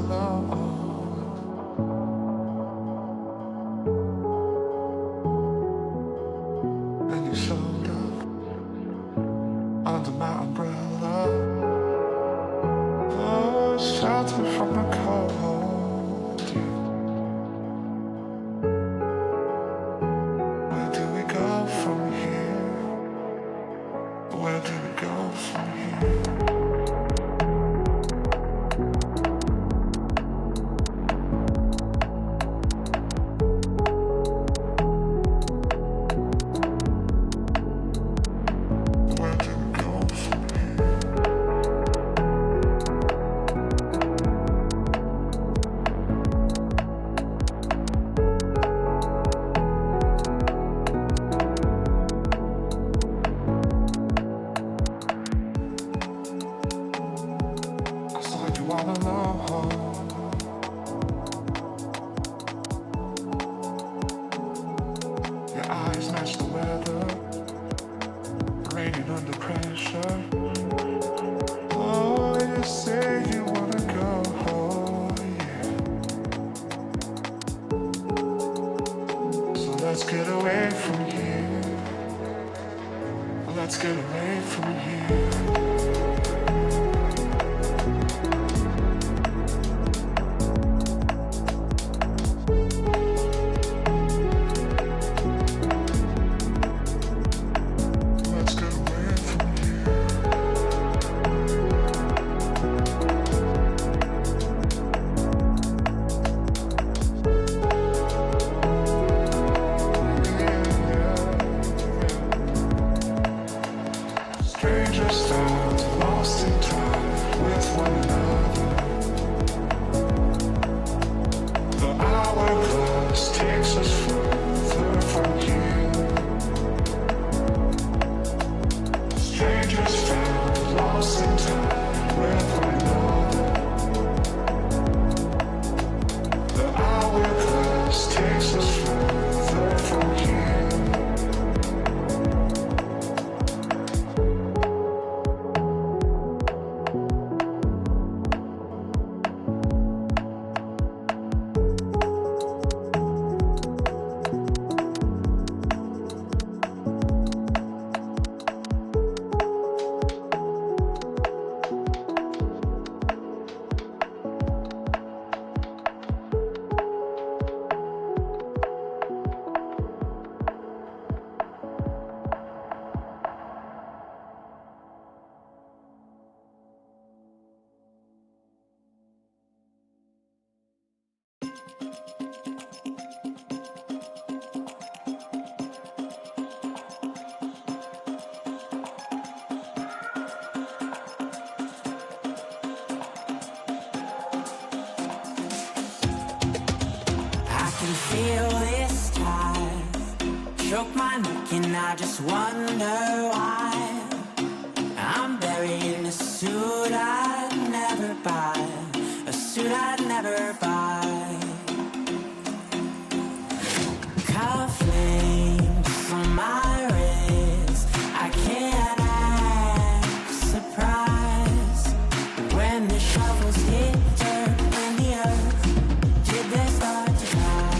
alone. And you showed up under my umbrella. Oh, shelter from the cold. Where do we go from here? Where do we go from here? Feel this time, choke my neck and I just wonder why I'm buried in a suit I'd never buy, a suit I'd never buy. Cufflinks on my wrist, I can't act surprised when the shovels hit dirt in the earth. Did they start to die?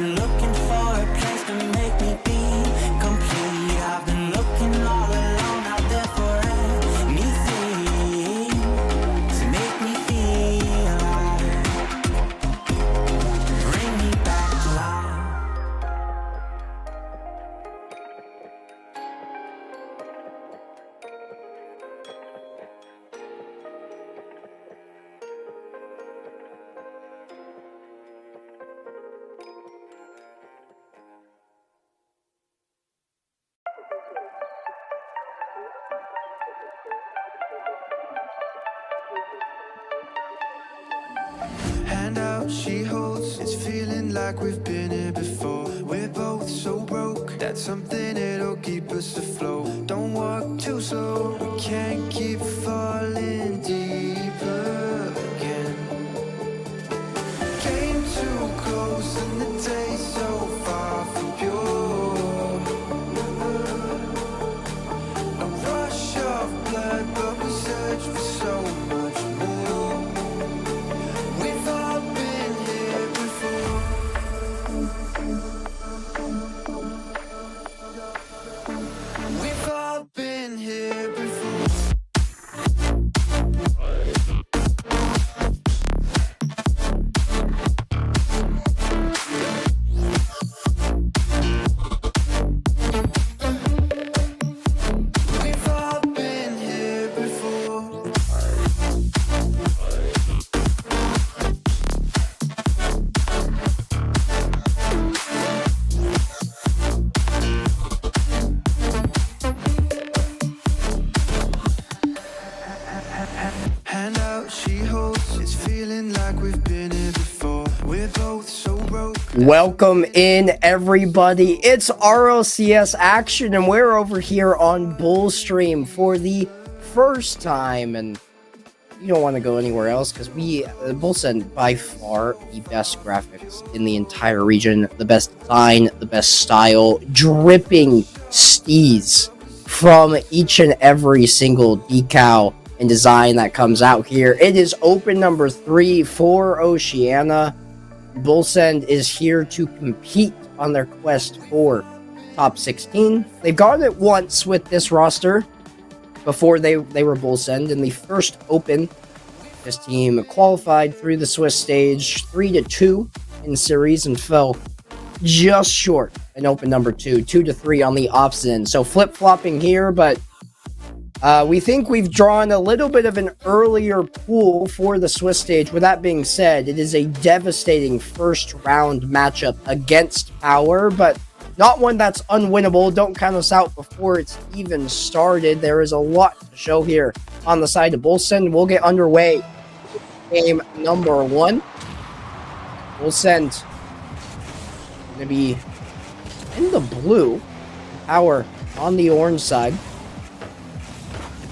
been looking for a place to make me be complete. I've been looking all alone out there for anything to make me feel alive. Bring me back to life. Hand out, she holds. It's feeling like we've been here before. We're both so broke. That's something that'll keep us afloat. Don't walk too slow. We can't keep falling deeper again. Came too close and the taste so far from pure. A rush of blood, but we search for so much more. We've all been here before. We've all been here before. We've all been here before. Hand out, she holds. It's feeling like we've been here before. We're both so broke. Welcome in, everybody. It's RLCS action, and we're over here on Bullstream for the first time. And you don't want to go anywhere else because BULLSEND by far the best graphics in the entire region, the best design, the best style, dripping steez from each and every single decal and design that comes out here. It is open number 3 for Oceania. BULLSEND is here to compete on their quest for top 16. They've gone it once with this roster before they were BULLSEND in the first open. This team qualified through the Swiss stage 3-2 in series and fell just short in open number 2, 2-3 on the opposite end. So flip-flopping here, but we think we've drawn a little bit of an earlier pool for the Swiss stage. With that being said, it is a devastating first round matchup against Power, but not one that's unwinnable. Don't count us out before it's even started. There is a lot to show here on the side of BULLSEND. We'll get underway. Game number 1. BULLSEND going to be in the blue. Power on the orange side.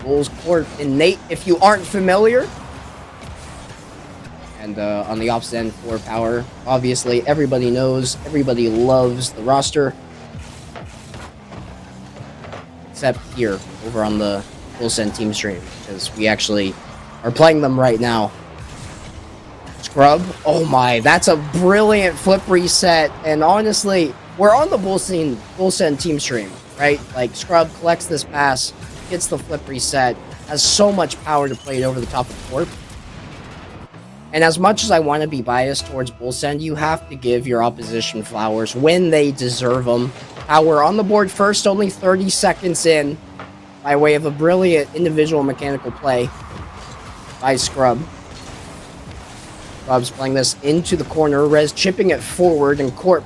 Bulls Court and Nate, if you aren't familiar. And on the opposite end for Power, obviously everybody knows, everybody loves the roster. Except here, over on the BULLSEND team stream, because we actually are playing them right now. Scrub, oh my, that's a brilliant flip reset. And honestly, we're on the BULLSEND team stream, right? Like, Scrub collects this pass, gets the flip reset, has so much power to play it over the top of the court. And as much as I want to be biased towards BULLSEND, you have to give your opposition flowers when they deserve them. Power on the board first, only 30 seconds in, by way of a brilliant individual mechanical play by Scrub. Scrub's playing this into the corner, Rez chipping it forward, and Corp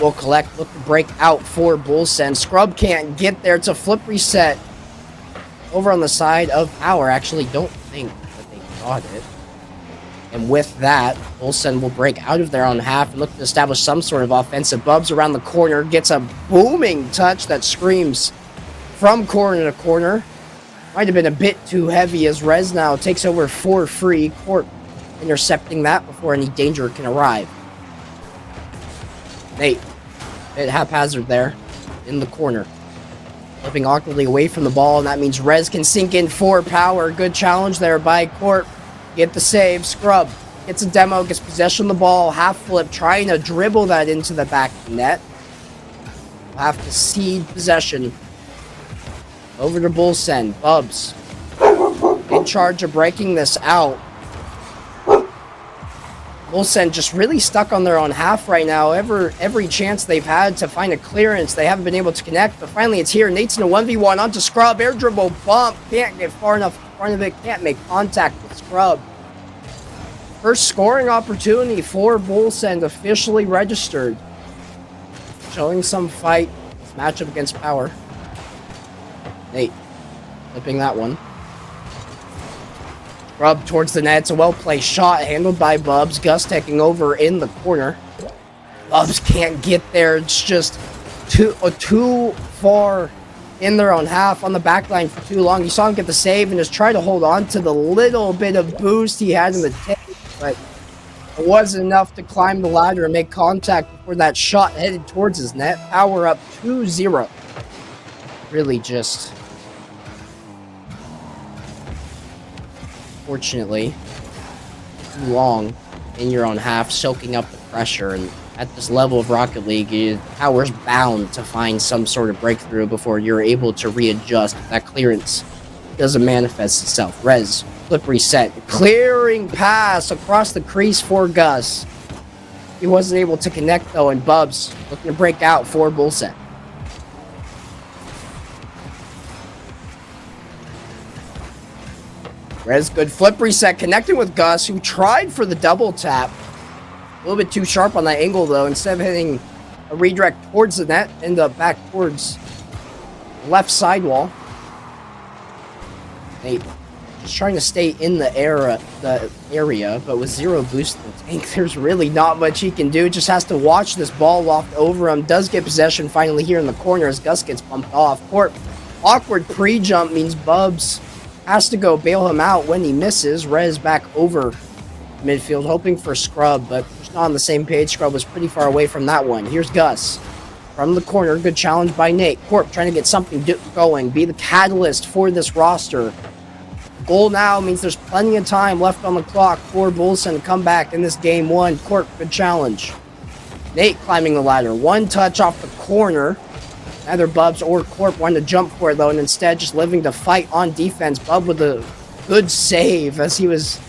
will collect, look to break out for BULLSEND. Scrub can't get there, it's a flip reset. Over on the side of Power, actually don't think that they got it. And with that, BULLSEND will break out of their own half and look to establish some sort of offensive. Bubs around the corner, gets a booming touch that screams from corner to corner. Might have been a bit too heavy as Rez now takes over for free. Corp intercepting that before any danger can arrive. Nate, bit haphazard there in the corner. Flipping awkwardly away from the ball, and that means Rez can sink in for Power. Good challenge there by Corp. Get the save. Scrub gets a demo, gets possession of the ball, half flip, trying to dribble that into the back of the net. We'll have to cede possession. Over to BULLSEND. Bubs in charge of breaking this out. BULLSEND just really stuck on their own half right now. Every chance they've had to find a clearance, they haven't been able to connect, but finally it's here. Nate's in a 1v1 onto Scrub. Air dribble bump. Can't get far enough in front of it. Can't make contact with Scrub. First scoring opportunity for BULLSEND officially registered. Showing some fight. Matchup against Power. Nate flipping that one. Scrub towards the net. It's a well-placed shot handled by Bubs. Gus taking over in the corner. Bubs can't get there. It's just too far in their own half on the back line for too long. You saw him get the save and just try to hold on to the little bit of boost he had in the tank, but it wasn't enough to climb the ladder and make contact before that shot headed towards his net. Power up 2-0. Really just... fortunately, too long in your own half, soaking up the pressure, and at this level of Rocket League, Power's bound to find some sort of breakthrough before you're able to readjust if that clearance doesn't manifest itself. Rez, flip reset, clearing pass across the crease for Gus. He wasn't able to connect though, and Bubs looking to break out for BULLSEND. Rez, good flip reset, connecting with Gus, who tried for the double tap. A little bit too sharp on that angle, though. Instead of hitting a redirect towards the net, end up back towards the left sidewall. Nate just trying to stay in the area, but with zero boost in the tank, there's really not much he can do. Just has to watch this ball loft over him. Does get possession finally here in the corner as Gus gets bumped off. Court, awkward pre-jump means Bubs has to go bail him out when he misses. Rez back over midfield, hoping for Scrub, but just not on the same page. Scrub was pretty far away from that one. Here's Gus from the corner. Good challenge by Nate. Corp trying to get something going, be the catalyst for this roster. Goal now means there's plenty of time left on the clock for BULLSEND to come back in this game one. Corp, good challenge. Nate climbing the ladder. One touch off the corner. Neither Bubs or Corp wanted to jump for it, though, and instead just living to fight on defense. Bub with a good save as he was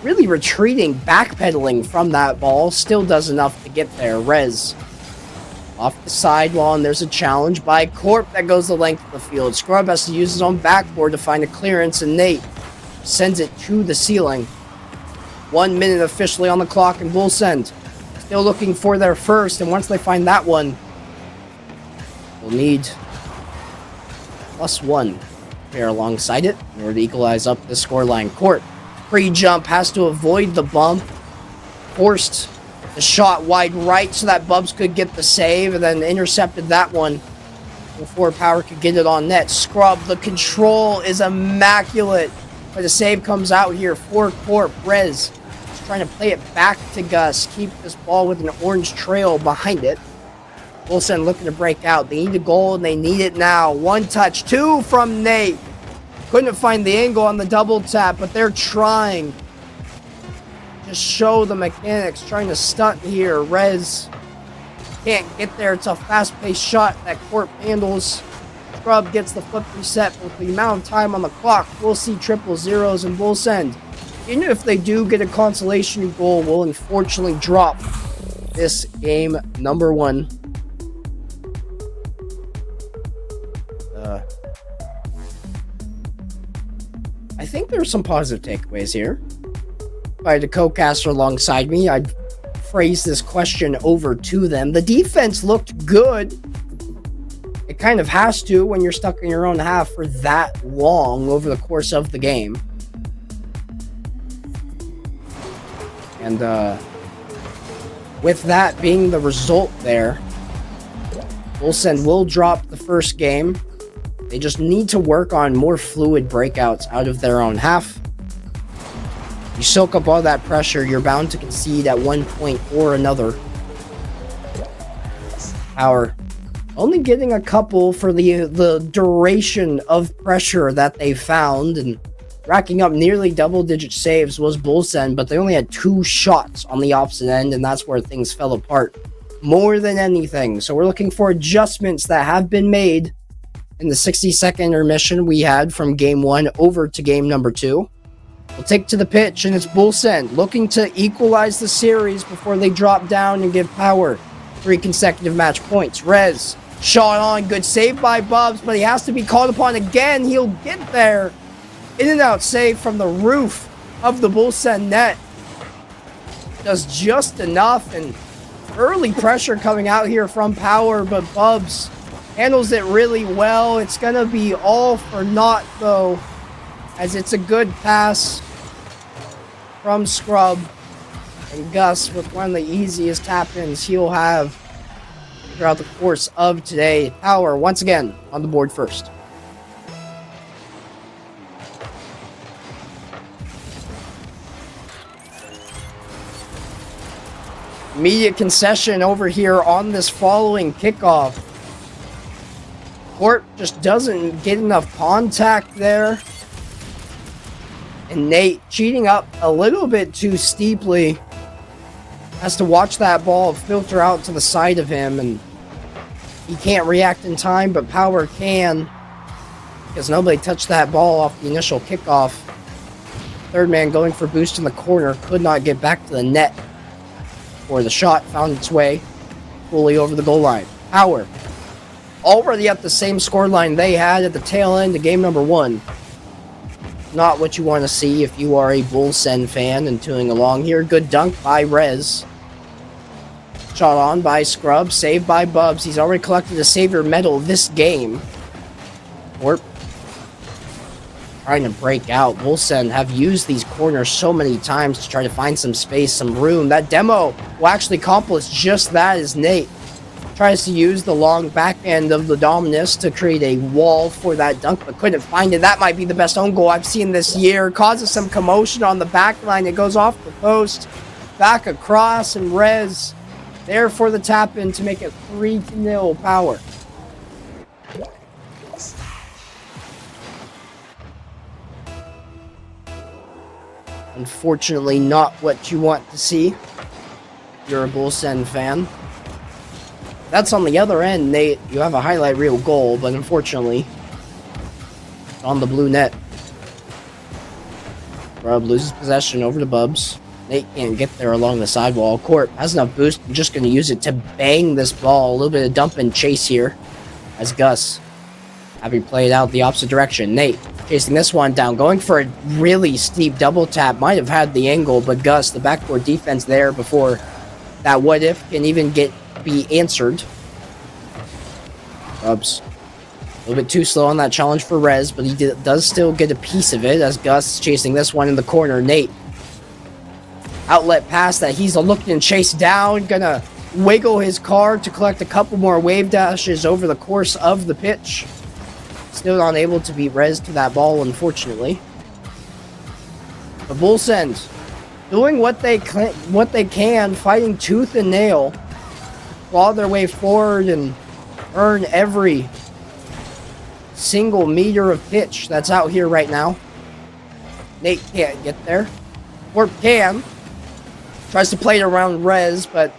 really retreating, backpedaling from that ball. Still does enough to get there. Rez off the sidewall, and there's a challenge by Corp that goes the length of the field. Scrub has to use his own backboard to find a clearance, and Nate sends it to the ceiling. 1 minute officially on the clock, and BULLSEND still looking for their first, and once they find that one, we'll need +1 pair alongside it in order to equalize up the scoreline. Court, pre-jump, has to avoid the bump. Forced the shot wide right so that Bubs could get the save, and then intercepted that one before Power could get it on net. Scrub, the control is immaculate, but the save comes out here for Corp. Rez is trying to play it back to Gus, keep this ball with an orange trail behind it. BULLSEND looking to break out. They need a goal, and they need it now. One touch, two from Nate. Couldn't find the angle on the double tap, but they're trying. Just show the mechanics, trying to stunt here. Rez can't get there. It's a fast-paced shot that Corp handles. Scrub gets the flip reset with the amount of time on the clock. We'll see triple zeros, and BULLSEND, even if they do get a consolation goal, will unfortunately drop this game number one. I think there are some positive takeaways here. If I had a co-caster alongside me, I'd phrase this question over to them. The defense looked good. It kind of has to when you're stuck in your own half for that long over the course of the game. And with that being the result there, BULLSEND will drop the first game. They just need to work on more fluid breakouts out of their own half. You soak up all that pressure, you're bound to concede at one point or another. Power only getting a couple for the duration of pressure that they found, and racking up nearly double-digit saves was BULLSEND, but they only had 2 shots on the opposite end, and that's where things fell apart more than anything. So we're looking for adjustments that have been made in the 60-second intermission we had from game 1 over to game number 2. We'll take to the pitch, and it's BULLSEND looking to equalize the series before they drop down and give Power 3 consecutive match points. Rez, shot on, good save by Bubs, but he has to be called upon again. He'll get there. In and out save from the roof of the BULLSEND net. Does just enough, and early pressure coming out here from Power, but Bubs handles it really well. It's going to be all for naught, though, as it's a good pass from Scrub. And Gus, with one of the easiest tap-ins he'll have throughout the course of today. Power, once again, on the board first. Immediate concession over here on this following kickoff. Court just doesn't get enough contact there. And Nate cheating up a little bit too steeply. Has to watch that ball filter out to the side of him, and he can't react in time, but Power can, because nobody touched that ball off the initial kickoff. Third man going for boost in the corner, could not get back to the net, or the shot found its way fully over the goal line. Power already at the same scoreline they had at the tail end of game number 1. Not what you want to see if you are a BULLSEND fan and tuning along here. Good dunk by Rez. Shot on by Scrub, saved by Bubs. He's already collected a Savior medal this game. Or trying to break out. BULLSEND have used these corners so many times to try to find some space, some room. That demo will actually accomplish just that as Nate tries to use the long back end of the Dominus to create a wall for that dunk, but couldn't find it. That might be the best own goal I've seen this year. Causes some commotion on the back line. It goes off the post, back across, and Rez there for the tap in to make it 3-0 Power. Unfortunately, not what you want to see if you're a BULLSEND fan. That's on the other end, Nate. You have a highlight reel goal, but unfortunately, on the blue net. Rub loses possession over to Bubs. Nate can't get there along the sidewall. Court has enough boost. I'm just going to use it to bang this ball. A little bit of dump and chase here as Gus having played out the opposite direction. Nate chasing this one down, going for a really steep double tap. Might have had the angle, but Gus, the backboard defense there before that what if can even be answered. Bubs a little bit too slow on that challenge for Rez, but he does still get a piece of it as Gus chasing this one in the corner. Nate, outlet pass that he's looking and chase down, gonna wiggle his car to collect a couple more wave dashes over the course of the pitch. Still not able to beat Rez to that ball, unfortunately. But BULLSEND doing what they can, fighting tooth and nail, claw their way forward and earn every single meter of pitch that's out here right now. Nate can't get there. Or can. Tries to play it around Rez, but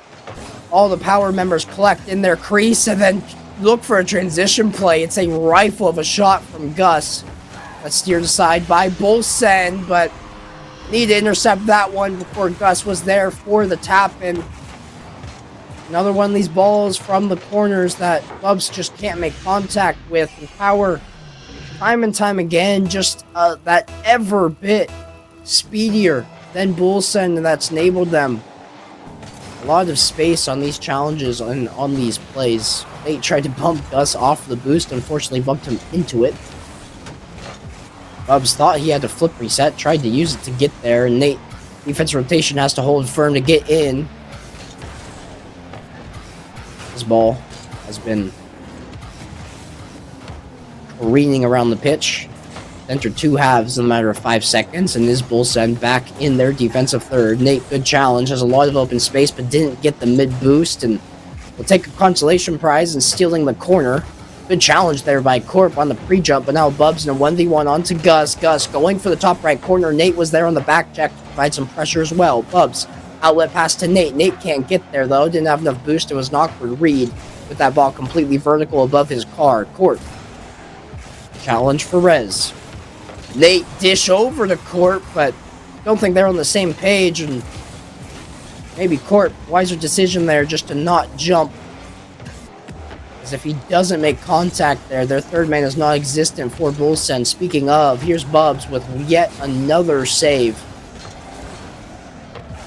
all the Power members collect in their crease and then look for a transition play. It's a rifle of a shot from Gus. That's steered aside by BULLSEND, but need to intercept that one before Gus was there for the tap-in. Another one of these balls from the corners that Bubs just can't make contact with. And Power, time and time again, just that ever bit speedier than BULLSEND, and that's enabled them a lot of space on these challenges and on these plays. Nate tried to bump Gus off the boost, unfortunately bumped him into it. Bubs thought he had to flip reset, tried to use it to get there, and Nate, defense rotation, has to hold firm to get in. This ball has been careening around the pitch. Entered 2 halves in a matter of 5 seconds, and is BULLSEND back in their defensive third. Nate, good challenge, has a lot of open space, but didn't get the mid boost, and will take a consolation prize in stealing the corner. Good challenge there by Corp on the pre-jump, but now Bubs in a 1v1 onto Gus. Gus going for the top right corner. Nate was there on the back check to provide some pressure as well. Bubs, outlet pass to Nate. Nate can't get there though, didn't have enough boost. It was an awkward read with that ball completely vertical above his car. Corp, challenge for Rez. Nate dish over to Corp, but don't think they're on the same page, and maybe Corp, wiser decision there just to not jump. As if he doesn't make contact there, their third man is non-existent for BULLSEND. Speaking of, here's Bubs with yet another save.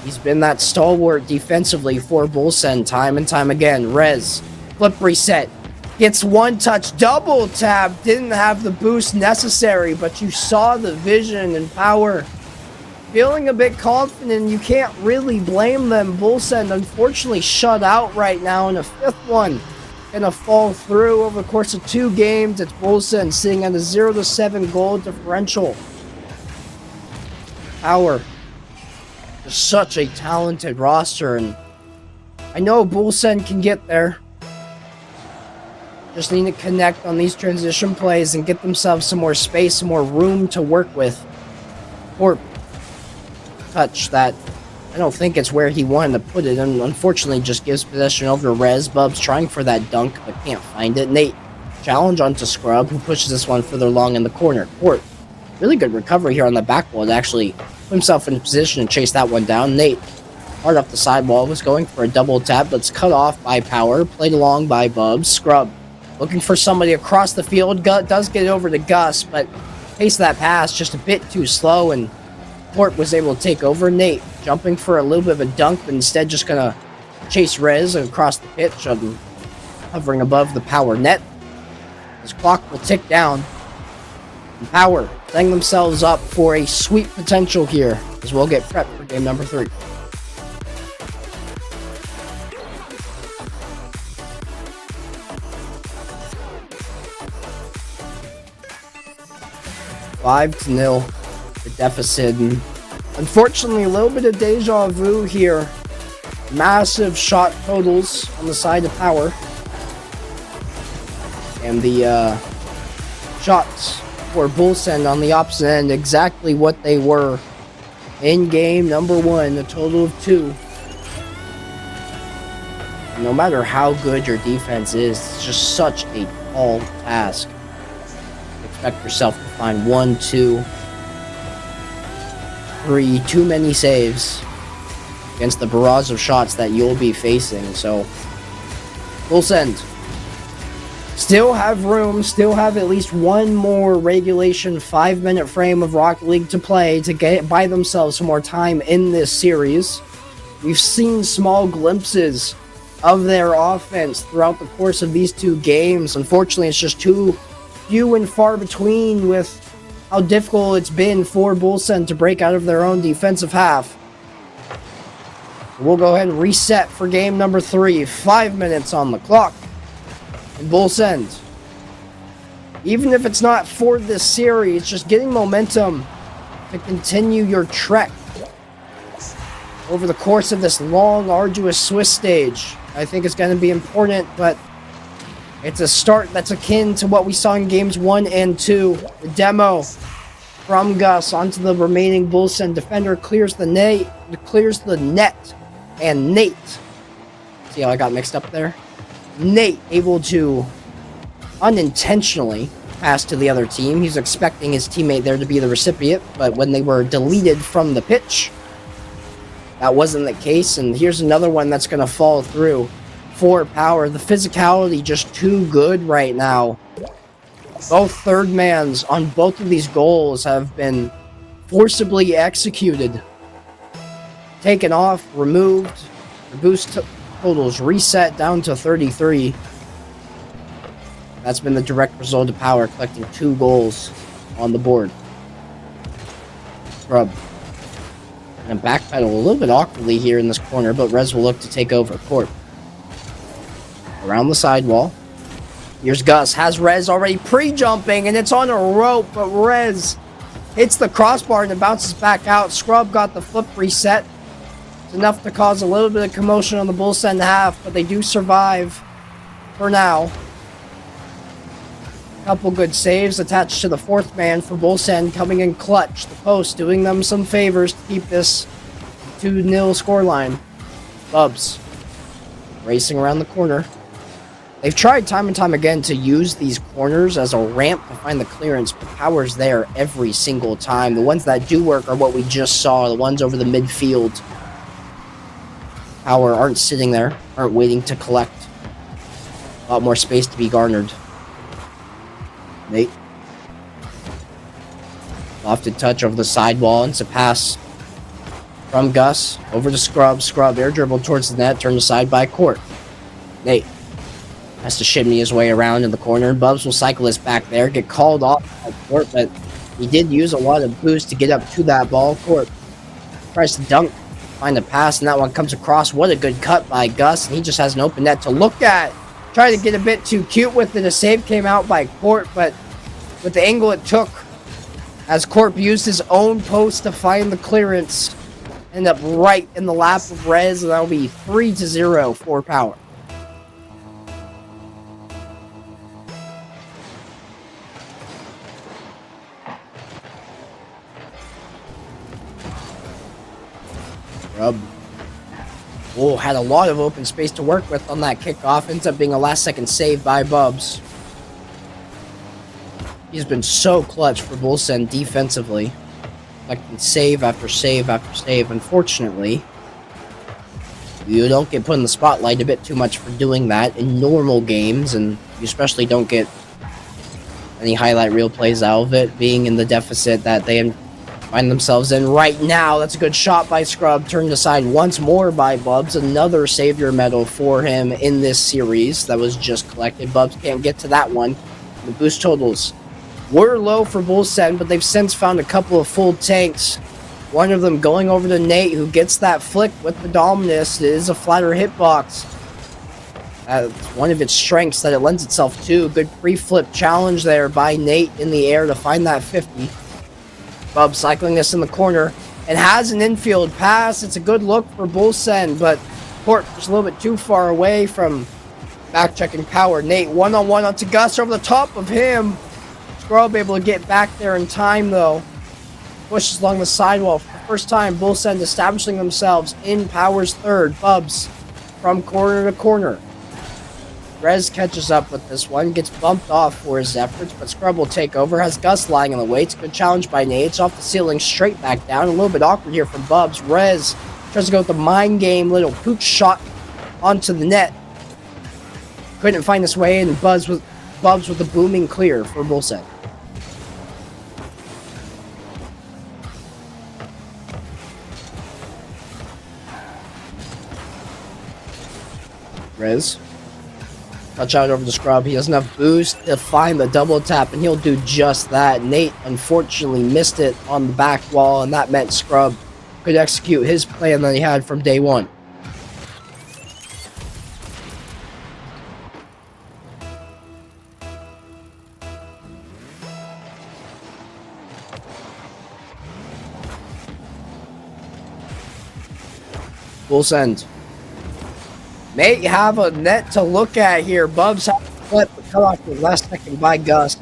He's been that stalwart defensively for BULLSEND time and time again. Rez, flip reset, gets one touch, double tap, didn't have the boost necessary, but you saw the vision and power. Feeling a bit confident, you can't really blame them. BULLSEND unfortunately shut out right now, and a fifth one gonna fall through over the course of 2 games. It's BULLSEND sitting at a 0-7 goal differential. Power. Just such a talented roster, and I know BULLSEND can get there. Just need to connect on these transition plays and get themselves some more space, some more room to work with. Or touch that I don't think it's where he wanted to put it, and unfortunately just gives possession over to Rez. Bubs trying for that dunk, but can't find it. Nate, challenge onto Scrub, who pushes this one further along in the corner. Court, really good recovery here on the back wall to actually put himself in position to chase that one down. Nate, hard up the sidewall, was going for a double tap, but it's cut off by Power, played along by Bubs. Scrub, looking for somebody across the field, does get it over to Gus, but pace of that pass just a bit too slow, and Court was able to take over. Nate jumping for a little bit of a dunk, but instead just gonna chase Rez across the pitch, hovering above the Power net. His clock will tick down. And Power setting themselves up for a sweep potential here, as we'll get prepped for game number 3. Five to 0. The deficit, and unfortunately a little bit of deja vu here. Massive shot totals on the side of Power, and the shots for BULLSEND on the opposite end exactly what they were in game number 1, a total of 2. No matter how good your defense is, it's just such a tall task. Expect yourself to find 1, 2, 3 too many saves against the barrage of shots that you'll be facing. So BULLSEND still have room, still have at least one more regulation 5-minute frame of Rocket League to play to buy themselves some more time in this series. We've seen small glimpses of their offense throughout the course of these 2 games. Unfortunately, it's just too few and far between with how difficult it's been for BULLSEND to break out of their own defensive half. We'll go ahead and reset for game number 3. 5 minutes on the clock. And BULLSEND, even if it's not for this series, just getting momentum to continue your trek over the course of this long, arduous Swiss stage, I think is going to be important, but it's a start that's akin to what we saw in games 1 and 2. The demo from Gus onto the remaining BULLSEND defender clears the net, and Nate, see how I got mixed up there? Nate able to unintentionally pass to the other team. He's expecting his teammate there to be the recipient, but when they were deleted from the pitch, that wasn't the case, and here's another one that's going to fall through for Power. The physicality just too good right now. Both third mans on both of these goals have been forcibly executed. Taken off, removed, the boost totals reset down to 33. That's been the direct result of Power collecting 2 goals on the board. Scrub. And backpedal a little bit awkwardly here in this corner, but Rez will look to take over. Court. Around the sidewall. Here's Gus. Has Rez already pre-jumping, and it's on a rope, but Rez hits the crossbar and it bounces back out. Scrub got the flip reset. It's enough to cause a little bit of commotion on the BULLSEND half, but they do survive for now. Couple good saves attached to the fourth man for BULLSEND, coming in clutch. The post doing them some favors to keep this 2-0 scoreline. Bubs racing around the corner. They've tried time and time again to use these corners as a ramp to find the clearance, but Power's there every single time. The ones that do work are what we just saw, the ones over the midfield. Power aren't sitting there, aren't waiting to collect. A lot more space to be garnered. Nate. Lofted touch over the sidewall, and it's a pass from Gus over to Scrub. Scrub air dribble towards the net, turned aside by Court. Nate has to shimmy his way around in the corner. Bubs will cycle this back there, get called off by Court, but he did use a lot of boost to get up to that ball. Court tries to dunk, find a pass, and that one comes across. What a good cut by Gus, and he just has an open net to look at. Tried to get a bit too cute with it. A save came out by Court, but with the angle it took, as Corp used his own post to find the clearance, end up right in the lap of Rez, and that'll be 3-0 for Power. Scrub. Oh, had a lot of open space to work with on that kickoff. Ends up being a last-second save by Bubs. He's been so clutch for BULLSEND defensively. Like save after save after save. Unfortunately, you don't get put in the spotlight a bit too much for doing that in normal games, and you especially don't get any highlight reel plays out of it, being in the deficit that they find themselves in right now. That's a good shot by Scrub, turned aside once more by Bubs. Another savior medal for him in this series that was just collected. Bubs can't get to that one. The boost totals were low for BULLSEND, but they've since found a couple of full tanks. One of them going over to Nate, who gets that flick with the Dominus. It is a flatter hitbox. That's one of its strengths that it lends itself to. Good pre-flip challenge there by Nate in the air to find that 50. Bub cycling this in the corner and has an infield pass. It's a good look for BULLSEND, but Court just a little bit too far away from back-checking Power. Nate one-on-one onto Gus over the top of him. Scrub able to get back there in time, though. Pushes along the sidewall for the first time. BULLSEND establishing themselves in Power's third. Bubs from corner to corner. Rez catches up with this one, gets bumped off for his efforts, but Scrub will take over. Has Gus lying in the weights. Good challenge by Nate. It's off the ceiling, straight back down. A little bit awkward here from Bubs. Rez tries to go with the mind game, little pooch shot onto the net. Couldn't find his way in. Bubs with the booming clear for BULLSEND. Rez. Touch out over the Scrub. He doesn't have boost to find the double tap, and he'll do just that. Nate unfortunately missed it on the back wall, and that meant Scrub could execute his plan that he had from day one. BULLSEND may have a net to look at here. Bubs have to flip, but cut off the last second by Gus.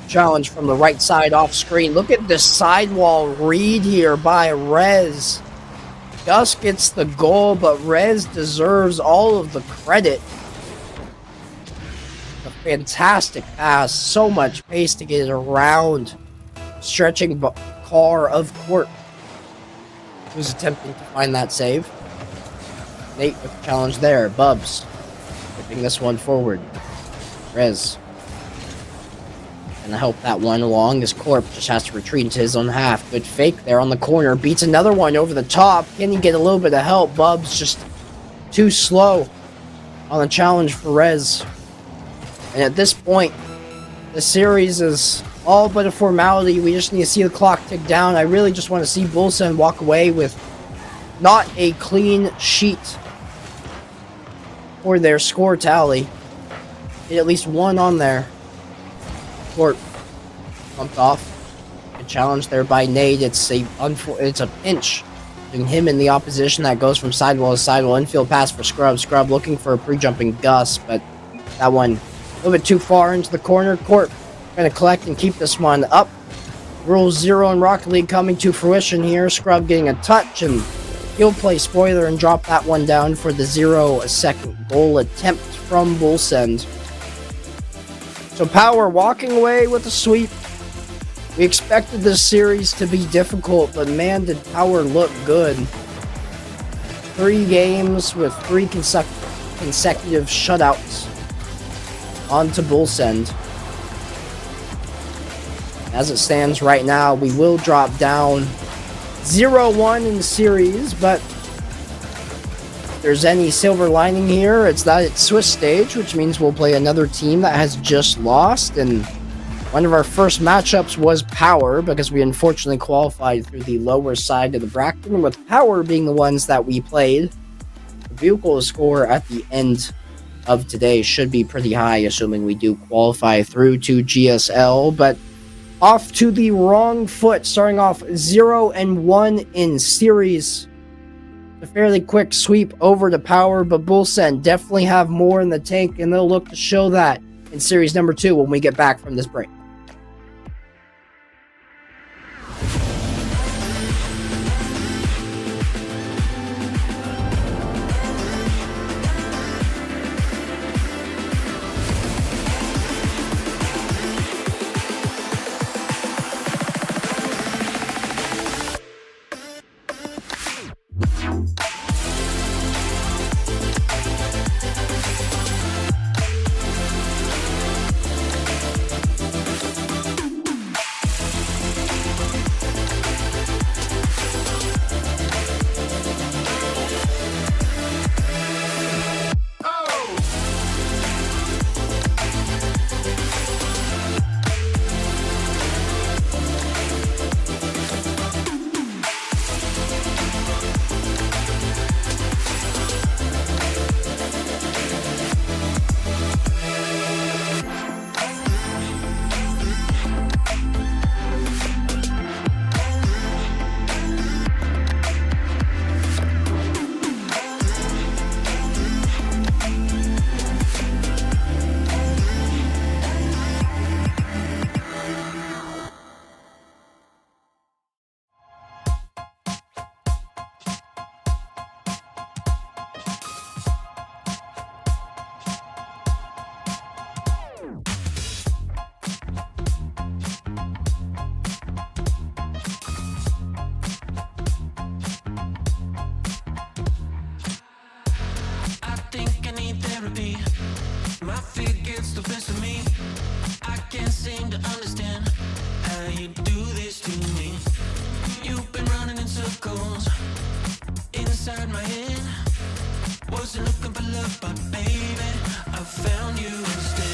Challenge from the right side off screen. Look at this sidewall read here by Rez. Gus gets the goal, but Rez deserves all of the credit. A fantastic pass. So much pace to get it around. Stretching car of Court, who's attempting to find that save. Nate with the challenge there. Bubs whipping this one forward. Rez gonna help that one along. This Corp just has to retreat into his own half. Good fake there on the corner. Beats another one over the top. Can he get a little bit of help? Bubs just too slow on the challenge for Rez. And at this point, the series is all but a formality. We just need to see the clock tick down. I really just want to see BULLSEND walk away with not a clean sheet for their score tally. Get at least one on there. Court bumped off. A challenge there by Nate. It's a pinch between him and the opposition that goes from sidewall to sidewall. Infield pass for Scrub. Scrub looking for a pre-jumping Gus, but that one little bit too far into the corner. Court going to collect and keep this one up. Rule 0 in Rocket League coming to fruition here. Scrub getting a touch, and he'll play spoiler and drop that one down for the 0-second goal attempt from BULLSEND. So Power walking away with a sweep. We expected this series to be difficult, but man, did Power look good. 3 games with 3 consecutive shutouts onto BULLSEND. As it stands right now, we will drop down 0-1 in the series, but if there's any silver lining here, it's that it's Swiss stage, which means we'll play another team that has just lost, and one of our first matchups was Power, because we unfortunately qualified through the lower side of the bracket, and with Power being the ones that we played, the vehicle score at the end of today should be pretty high, assuming we do qualify through to GSL, but off to the wrong foot, starting off 0-1 in series. A fairly quick sweep over to Power, but BULLSEND definitely have more in the tank, and they'll look to show that in series number 2 when we get back from this break. My fear gets the best of me. I can't seem to understand how you do this to me. You've been running in circles inside my head. Wasn't looking for love, but baby, I found you instead.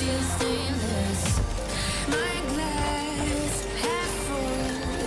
steel stainless. My glass half full,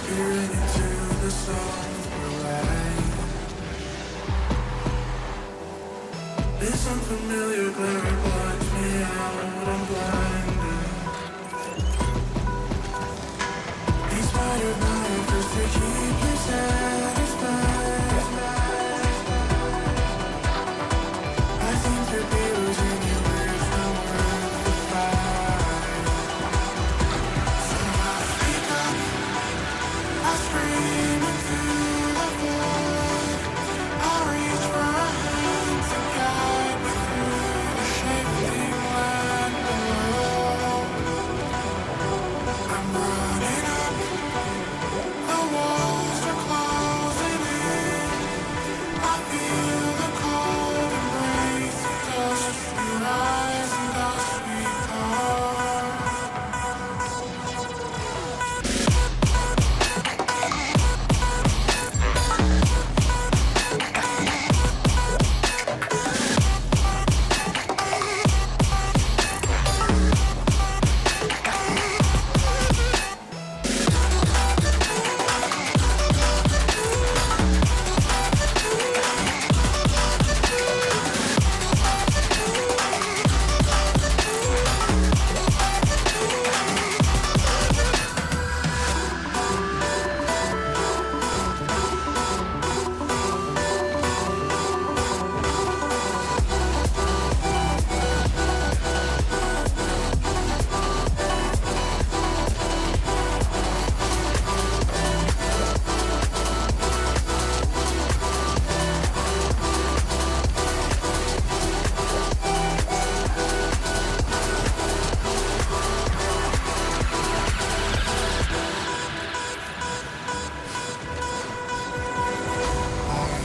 peering into the summer light. This unfamiliar glare blinds me out, I'm blinded. These spider knives to keep you satisfied. I seem to be losing you with no worth to fight. So I speak up, I scream into the void. I reach for a hand to guide me through the shifting land below. I'm running up, the walls are closing in. I feel the cold embrace of dusty eyes and dusty thoughts.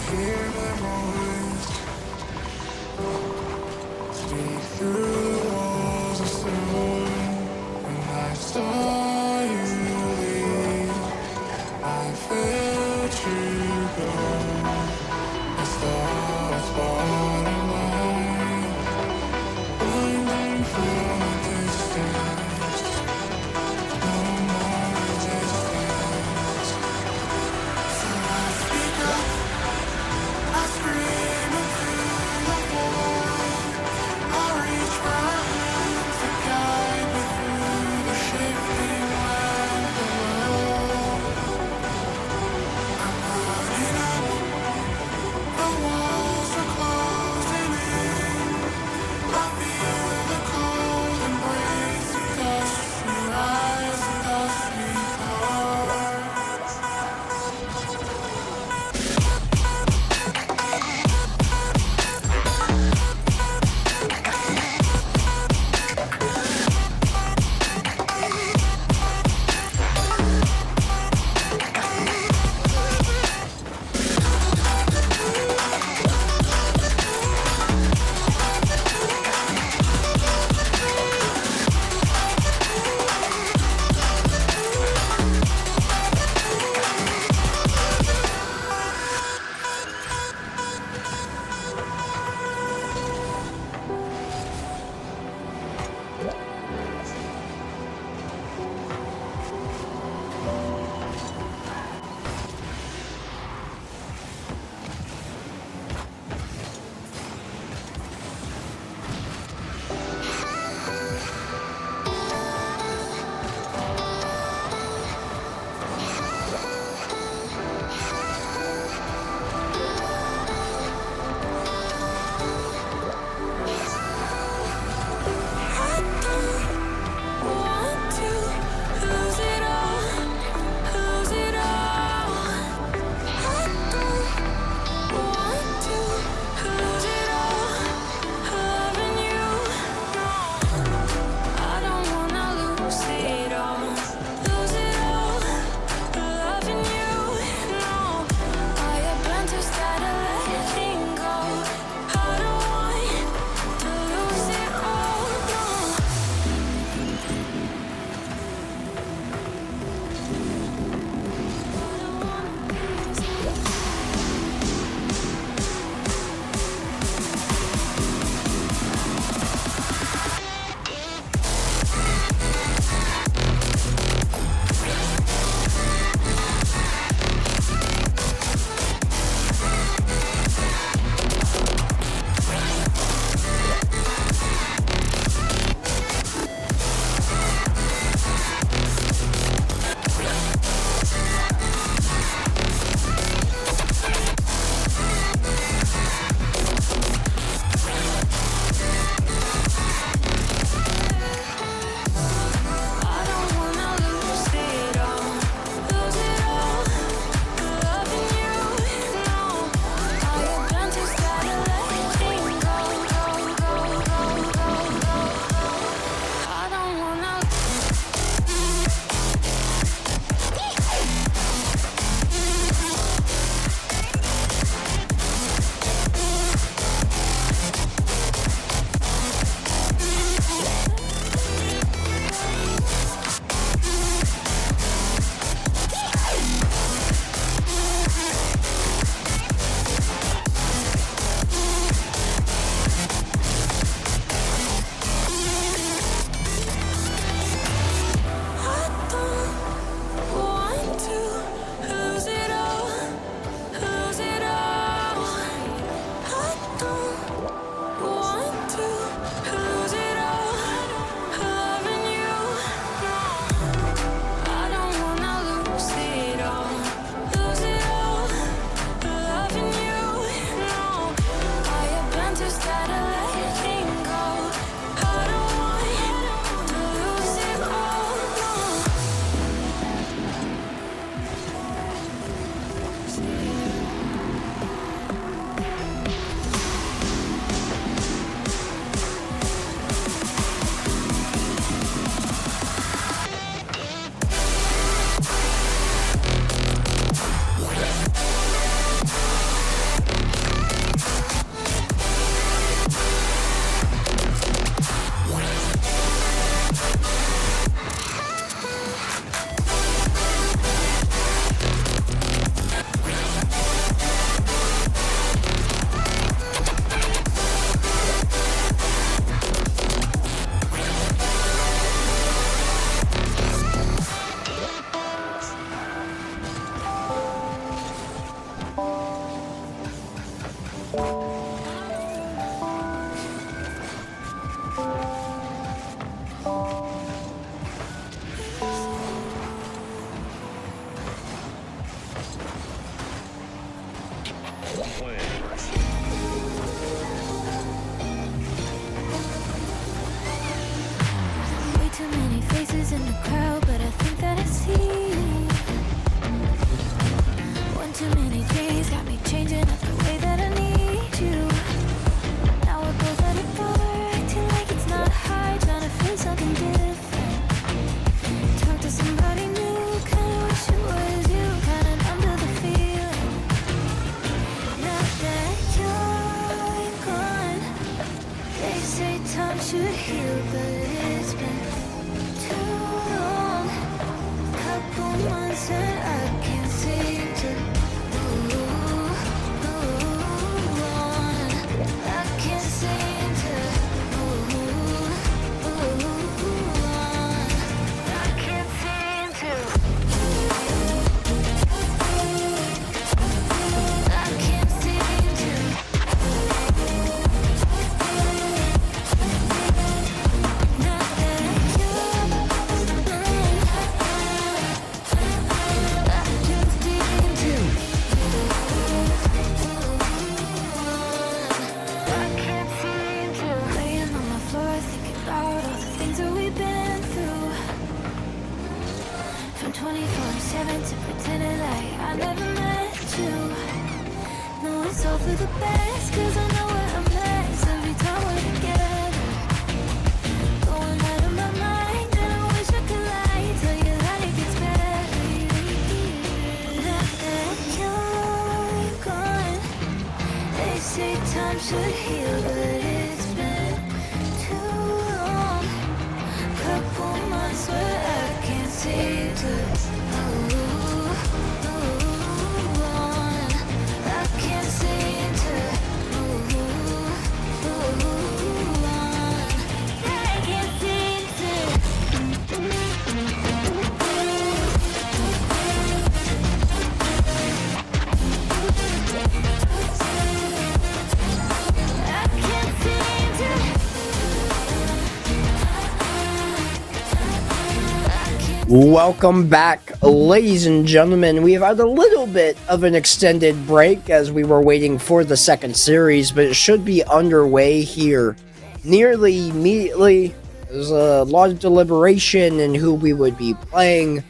Hear the voice speak through the walls of stone. When I saw you leave, I felt you go. As thoughts bottom line, blinding from a distance. No more resistance. So I speak up. I scream into the void. I reach for a hand to guide me through the shifting land below. I'm running up, the walls are closing. Way too many faces in the crowd, but I think that I see one too many dreams, got me changing up the way that I need you. Now we're both at a bar, acting like it's not hard, trying to feel something different. Talk to somebody new, kinda wish it was you, kinda numb to the feeling. Now that you're gone, they say time should heal, but it's been too long. Couple months and I can't seem to move on. I can't seem to move on. I can't seem to. I can't seem to. Not that you're mine. I can't seem to. I can't seem to. Laying on my floor, thinking about all the things that we've been through. From 24/7 to pretending like I never met you. No, it's all for the best, 'cause I know where I'm next every time we're together. Going out of my mind, and I wish I could lie, tell you that it gets better. Now that you're gone, they say time should heal, but it's been too long. Couple months where I can't seem to move on. I can't seem to move on. I can't seem to. I can't seem to. Welcome back, ladies and gentlemen. We've had a little bit of an extended break as we were waiting for the second series, but it should be underway here nearly immediately. There's a lot of deliberation in who we would be playing,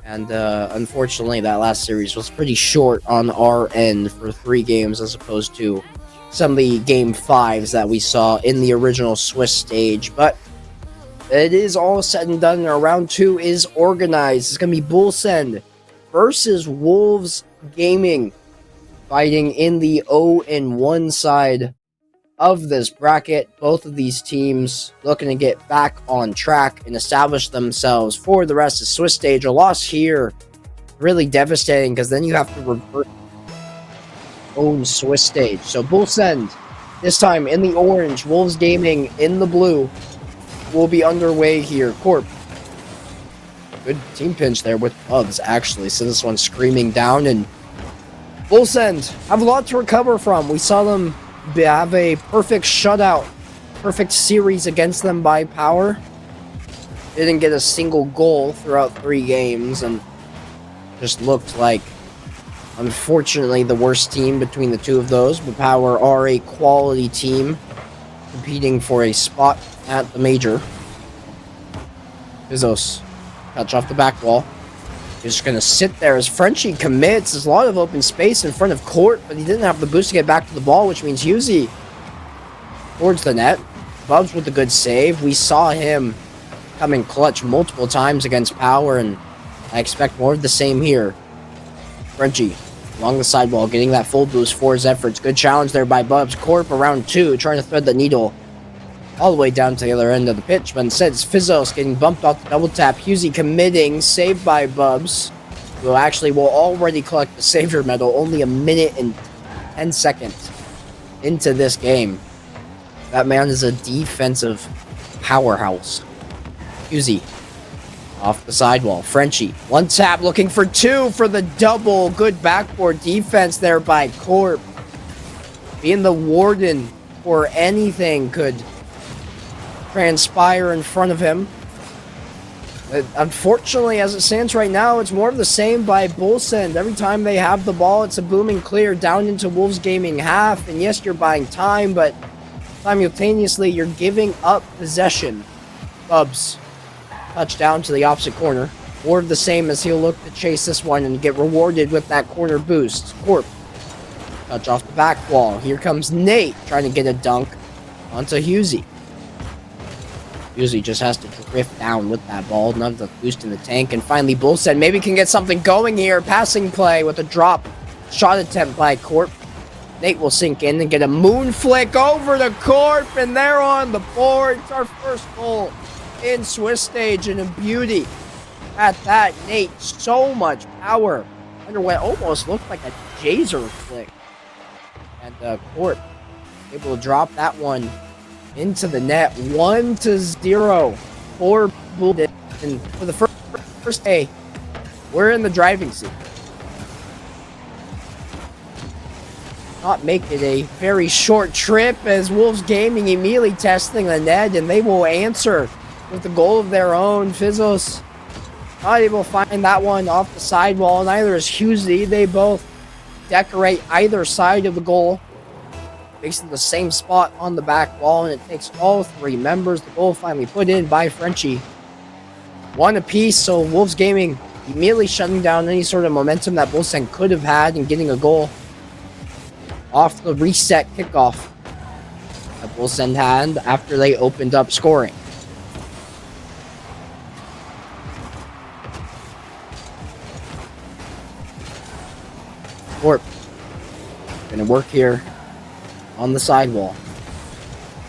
and unfortunately that last series was pretty short on our end for 3 games as opposed to some of the game 5s that we saw in the original Swiss stage, but it is all said and done. Our round 2 is organized. It's going to be BULLSEND versus Wolves Gaming, fighting in the 0-1 side of this bracket. Both of these teams looking to get back on track and establish themselves for the rest of the Swiss stage. A loss here, really devastating, because then you have to revert own Swiss stage. So BULLSEND, this time in the orange, Wolves Gaming in the blue, will be underway here. Corp. Good team pinch there with Bubs, actually. So this one's screaming down, and BULLSEND have a lot to recover from. We saw them have a perfect shutout, perfect series against them by Power. Didn't get a single goal throughout 3 games, and just looked like, unfortunately, the worst team between the two of those. But Power are a quality team competing for a spot at the major. Bezos, touch off the back wall. He's just going to sit there as Frenchie commits. There's a lot of open space in front of Court, but he didn't have the boost to get back to the ball, which means Husey towards the net. Bubs with a good save. We saw him come in clutch multiple times against Power, and I expect more of the same here. Frenchie along the sidewall, getting that full boost for his efforts. Good challenge there by Bubs. Corp around 2, trying to thread the needle all the way down to the other end of the pitch, but instead it's Fizzos getting bumped off the double tap. Husey committing, saved by Bubs, who actually will already collect the Savior medal only a minute and 10 seconds into this game. That man is a defensive powerhouse. Husey off the sidewall. Frenchie, 1 tap, looking for 2 for the double. Good backboard defense there by Corp. Being the warden for anything could transpire in front of him. Unfortunately, as it stands right now, it's more of the same by BULLSEND. Every time they have the ball, it's a booming clear down into Wolves Gaming half. And yes, you're buying time, but simultaneously, you're giving up possession. Bubs, touchdown to the opposite corner. More of the same as he'll look to chase this one and get rewarded with that corner boost. Corp, touch off the back wall. Here comes Nate trying to get a dunk onto Husey. Husey just has to drift down with that ball. None of the boost in the tank. And finally, BULLSEND maybe can get something going here. Passing play with a drop shot attempt by Corp. Nate will sink in and get a moon flick over to Corp. And they're on the board. It's our first goal in Swiss stage and a beauty. At that, Nate, so much power. Underwent almost looked like a Jazer flick. And Corp able to drop that one into the net. 1-0 for BULLSEND. And for the first day, we're in the driving seat. Not make it a very short trip as Wolves Gaming immediately testing the net, and they will answer with a goal of their own. Fizzos not able to find that one off the sidewall. Neither is Husey. They both decorate either side of the goal, facing the same spot on the back wall, and it takes all three members. The goal finally put in by Frenchie. One apiece, so Wolves Gaming immediately shutting down any sort of momentum that BULLSEND could have had in getting a goal off the reset kickoff that BULLSEND had after they opened up scoring. Corp gonna work here on the sidewall.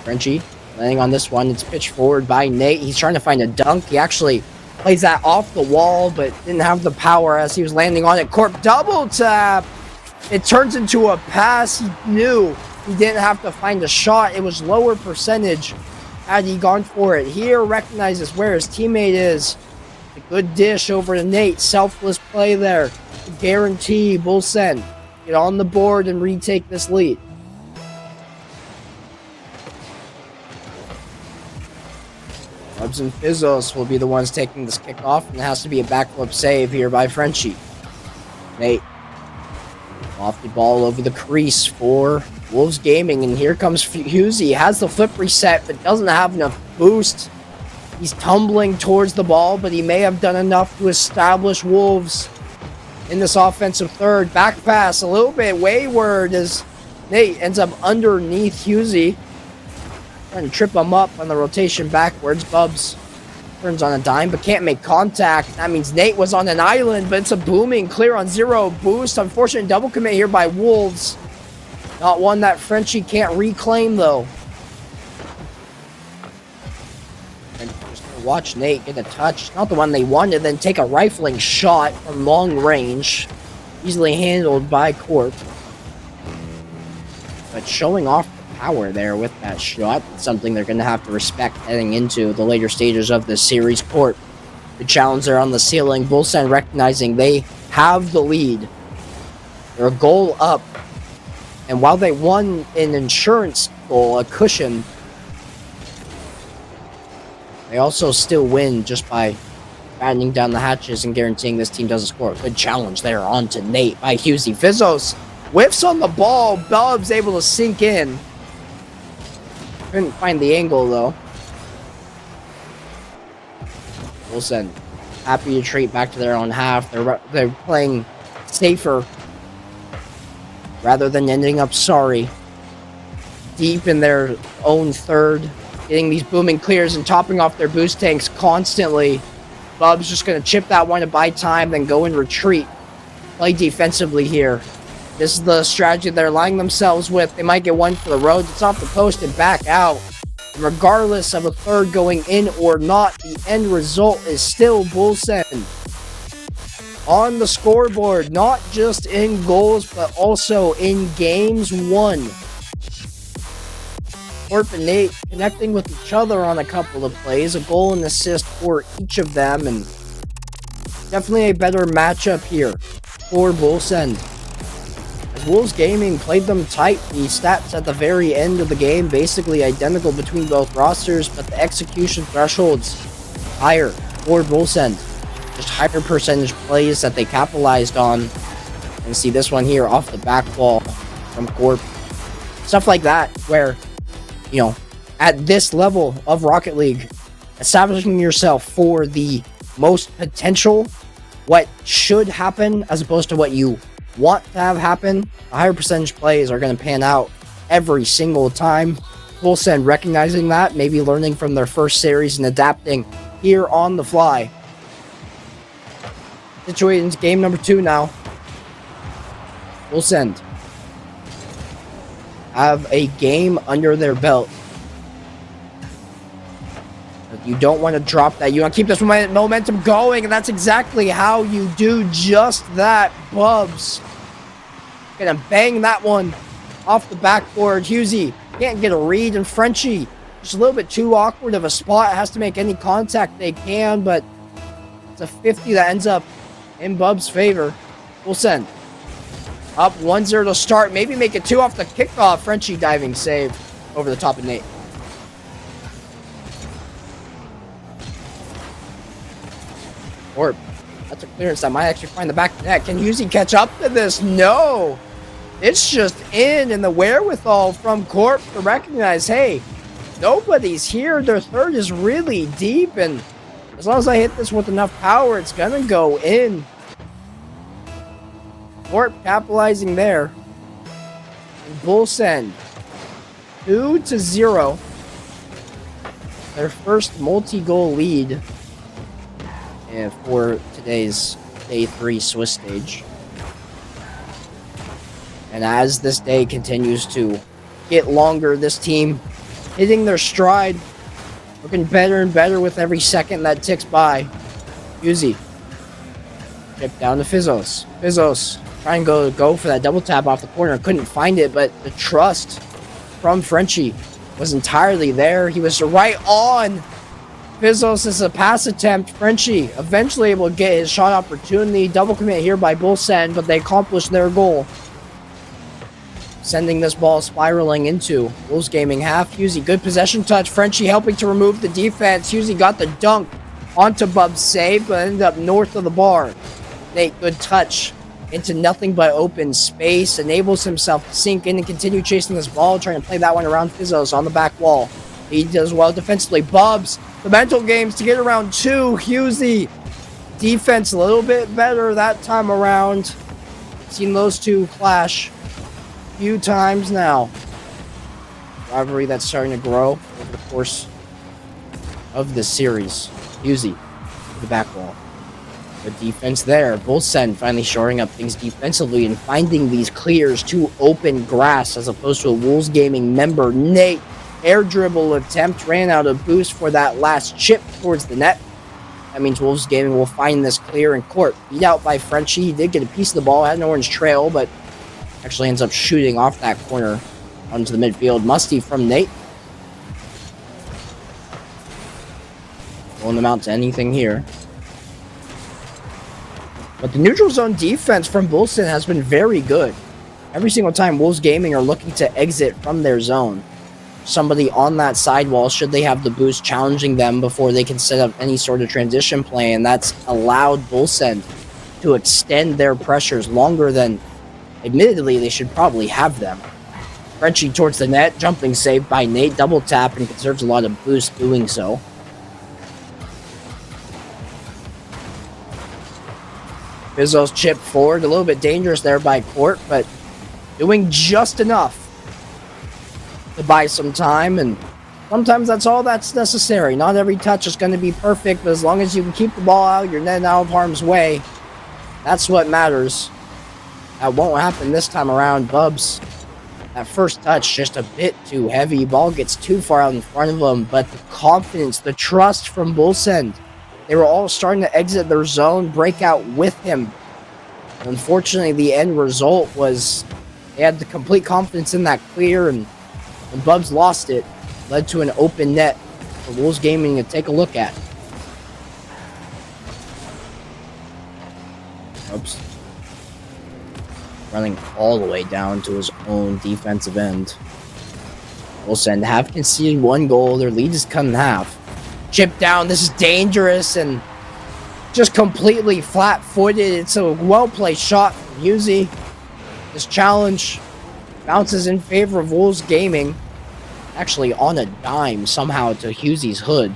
Frenchie landing on this one. It's pitched forward by Nate. He's trying to find a dunk. He actually plays that off the wall, but didn't have the power as he was landing on it. Corp double tap. It turns into a pass. He knew he didn't have to find a shot. It was lower percentage had he gone for it. Here recognizes where his teammate is. A good dish over to Nate. Selfless play there to guarantee BULLSEND get on the board and retake this lead. Bubs and Fizzos will be the ones taking this kickoff, and it has to be a backflip save here by Frenchie. Nate off the ball over the crease for Wolves Gaming, and here comes Husey. Has the flip reset, but doesn't have enough boost. He's tumbling towards the ball, but he may have done enough to establish Wolves in this offensive third. Back pass, a little bit wayward as Nate ends up underneath Husey. Trying to trip him up on the rotation backwards. Bubs turns on a dime, but can't make contact. That means Nate was on an island, but it's a booming clear on zero boost. Unfortunate double commit here by Wolves. Not one that Frenchie can't reclaim, though. And just gonna watch Nate get a touch. Not the one they wanted, then take a rifling shot from long range. Easily handled by Corp. But showing off power there with that shot. Something they're going to have to respect heading into the later stages of this series. Corp, the challenge there on the ceiling. BULLSEND recognizing they have the lead. They're a goal up. And while they won an insurance goal, a cushion, they also still win just by battening down the hatches and guaranteeing this team doesn't score. Good challenge there on to Nate by Husey. Fizzos whiffs on the ball. Bubs able to sink in. Couldn't find the angle, though. BULLSEND happy to treat back to their own half. They're playing safer rather than ending up sorry. Deep in their own third, getting these booming clears and topping off their boost tanks constantly. Bub's just going to chip that one to buy time, then go and retreat. Play defensively here. This is the strategy they're aligning themselves with. They might get one for the road. It's off the post and back out. And regardless of a third going in or not, the end result is still BULLSEND on the scoreboard. Not just in goals, but also in games won. Corp and Nate connecting with each other on a couple of plays. A goal and assist for each of them. And definitely a better matchup here for BULLSEND. Wolves Gaming played them tight. The stats at the very end of the game basically identical between both rosters, but the execution thresholds higher for BULLSEND. Just higher percentage plays that they capitalized on. And see this one here off the back wall from Corp. Stuff like that where, you know, at this level of Rocket League, establishing yourself for the most potential, what should happen as opposed to what you want to have happen, the higher percentage plays are going to pan out every single time. BULLSEND recognizing that, maybe learning from their first series and adapting here on the fly. Situated into game number 2 now. BULLSEND have a game under their belt. But you don't want to drop that. You want to keep this momentum going, and that's exactly how you do just that. Bubs gonna bang that one off the backboard. Husey can't get a read, and Frenchie just a little bit too awkward of a spot. Has to make any contact they can, but it's a 50 that ends up in Bub's favor. BULLSEND up 1-0 to start. Maybe make it 2 off the kickoff. Frenchie diving save over the top of Nate. Or that's a clearance that might actually find the back of the net. Can Husey catch up to this? No. It's just in, and the wherewithal from Corp to recognize, hey, nobody's here. Their third is really deep, and as long as I hit this with enough power, it's gonna go in. Corp capitalizing there. And BULLSEND 2-0. Their first multi-goal lead for today's Day 3 Swiss stage. And as this day continues to get longer, this team hitting their stride, looking better and better with every second that ticks by. Husey. Chip down to Fizzos. Fizzos trying to go for that double tap off the corner. Couldn't find it, but the trust from Frenchie was entirely there. He was right on. Fizzos is a pass attempt. Frenchie eventually able to get his shot opportunity. Double commit here by BULLSEND, but they accomplished their goal, sending this ball spiraling into Wolves Gaming half. Husey, good possession touch. Frenchie helping to remove the defense. Husey got the dunk onto Bub's save, but ended up north of the bar. Nate, good touch into nothing but open space. Enables himself to sink in and continue chasing this ball, trying to play that one around Fizzos on the back wall. He does well defensively. Bubs, the mental games to get around 2. Husey, defense a little bit better that time around. Seen those two clash few times now. Rivalry that's starting to grow over the course of this series. Husey to the back wall. The defense there. BULLSEND finally shoring up things defensively and finding these clears to open grass as opposed to a Wolves Gaming member. Nate, air dribble attempt, ran out of boost for that last chip towards the net. That means Wolves Gaming will find this clear in court. Beat out by Frenchie. He did get a piece of the ball, had an orange trail, but actually ends up shooting off that corner onto the midfield. Musty from Nate. Won't amount to anything here. But the neutral zone defense from BULLSEND has been very good. Every single time Wolves Gaming are looking to exit from their zone, somebody on that sidewall, should they have the boost, challenging them before they can set up any sort of transition play, and that's allowed BULLSEND to extend their pressures longer than, admittedly, they should probably have them. Frenchie towards the net, jumping save by Nate, double tap, and conserves a lot of boost doing so. Fizzos chip forward, a little bit dangerous there by Court, but doing just enough to buy some time, and sometimes that's all that's necessary. Not every touch is going to be perfect, but as long as you can keep the ball out, your net out of harm's way, that's what matters. That won't happen this time around. Bubs, that first touch just a bit too heavy. Ball gets too far out in front of him, but the confidence, the trust from BULLSEND, they were all starting to exit their zone, break out with him. Unfortunately, the end result was they had the complete confidence in that clear, and when Bubs lost it, led to an open net for Wolves Gaming to take a look at. Bubs running all the way down to his own defensive end. BULLSEND have conceded 1 goal. Their lead is cut in half. Chip down. This is dangerous, and just completely flat-footed. It's a well-placed shot from Yuzi. This challenge bounces in favor of Wolves Gaming. Actually on a dime somehow to Yuzi's hood.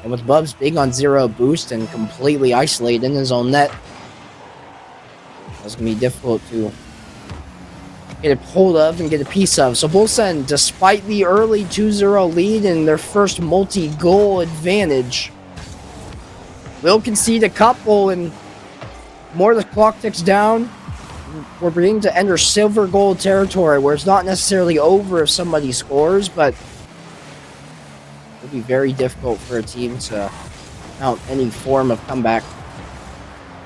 And with Bubs being on 0 boost and completely isolated in his own net, it's going to be difficult to get a hold of and get a piece of. So BULLSEND, despite the early 2-0 lead and their first multi-goal advantage, will concede a couple, and more the clock ticks down, we're beginning to enter silver goal territory where it's not necessarily over if somebody scores, but it'll be very difficult for a team to mount any form of comeback.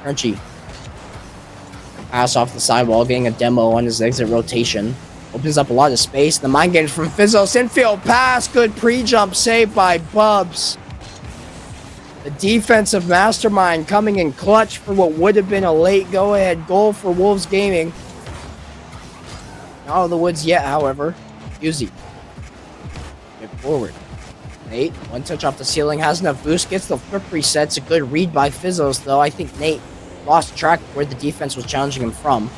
Crunchy. Pass off the sidewall, getting a demo on his exit rotation. Opens up a lot of space. The mind games from Fizzos. Infield pass. Good pre-jump save by Bubs. The defensive mastermind coming in clutch for what would have been a late go-ahead goal for Wolves Gaming. Not out of the woods yet, however. Yuzi. Get forward. Nate, one touch off the ceiling, has enough boost, gets the flip reset. It's a good read by Fizzos, though. I think Nate lost track of where the defense was challenging him from.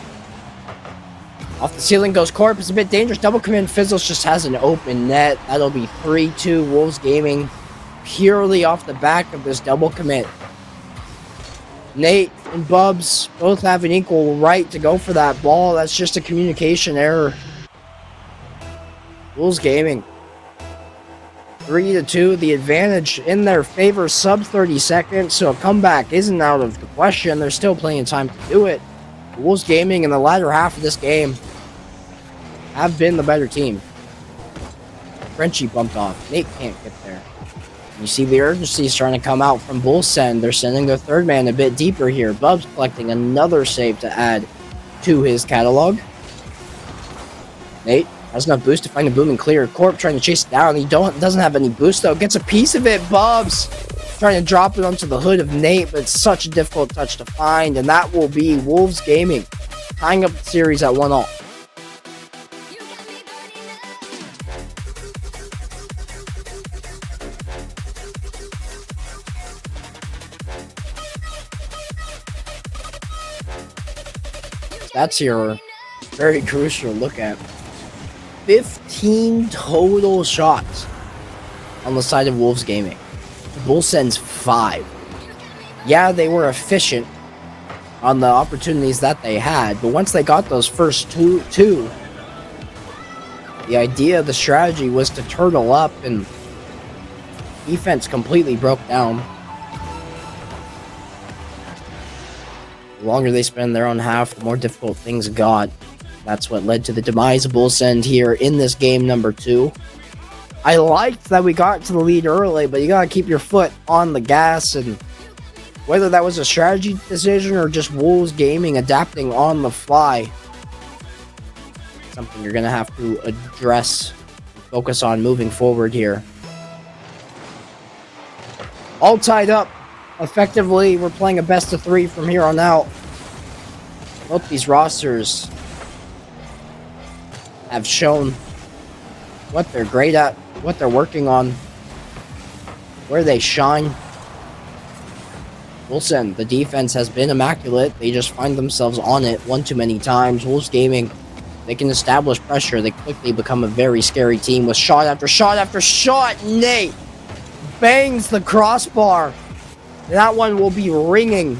Off the ceiling goes Corp. It's a bit dangerous. Double command. Fizzles just has an open net. That'll be 3-2 Wolves Gaming purely off the back of this double commit. Nate and Bubs both have an equal right to go for that ball. That's just a communication error. Wolves Gaming 3-2. The advantage in their favor, sub 30 seconds, so a comeback isn't out of the question. There's still plenty of time to do it. Wolves Gaming in the latter half of this game have been the better team. Frenchie bumped off. Nate can't get there. You see the urgency is trying to come out from BULLSEND. They're sending their third man a bit deeper here. Bubs collecting another save to add to his catalog. Nate has enough boost to find a booming clear. Corp trying to chase it down. He doesn't have any boost though. Gets a piece of it. Bubs trying to drop it onto the hood of Nate, but it's such a difficult touch to find, and that will be Wolves Gaming tying up the series at 1-1. That's your very crucial look at. 15 total shots on the side of Wolves Gaming. BULLSEND's 5. Yeah, they were efficient on the opportunities that they had, but once they got those first two, the idea of the strategy was to turtle up, and defense completely broke down. The longer they spend their own half, the more difficult things got. That's what led to the demise of BULLSEND here in this game number 2. I liked that we got to the lead early, but you gotta keep your foot on the gas, and whether that was a strategy decision or just Wolves Gaming adapting on the fly, something you're gonna have to address and focus on moving forward here. All tied up. Effectively, we're playing a best of 3 from here on out. Both these rosters have shown what they're great at, what they're working on, where they shine. BULLSEND, the defense has been immaculate. They just find themselves on it one too many times. Wolves Gaming, they can establish pressure. They quickly become a very scary team with shot after shot after shot. Nate bangs the crossbar. That one will be ringing,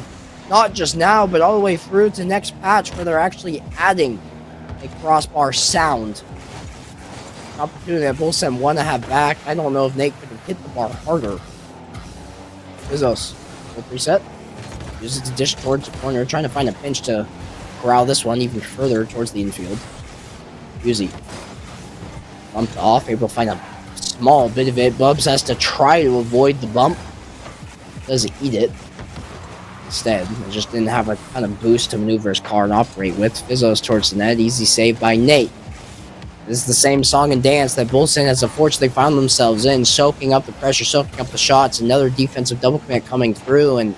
not just now, but all the way through to next patch where they're actually adding a crossbar sound. Opportunity that BULLSEND want to have back. I don't know if Nate could have hit the bar harder. Fizzos, full preset. Uses the dish towards the corner, trying to find a pinch to corral this one even further towards the infield. Yuzi bumped off, able to find a small bit of it. Bubs has to try to avoid the bump. Doesn't eat it. Instead, it just didn't have a ton of boost to maneuver his car and operate with. Fizzos towards the net. Easy save by Nate. This is the same song and dance that BULLSEND has unfortunately found themselves in, soaking up the pressure, soaking up the shots. Another defensive double commit coming through, and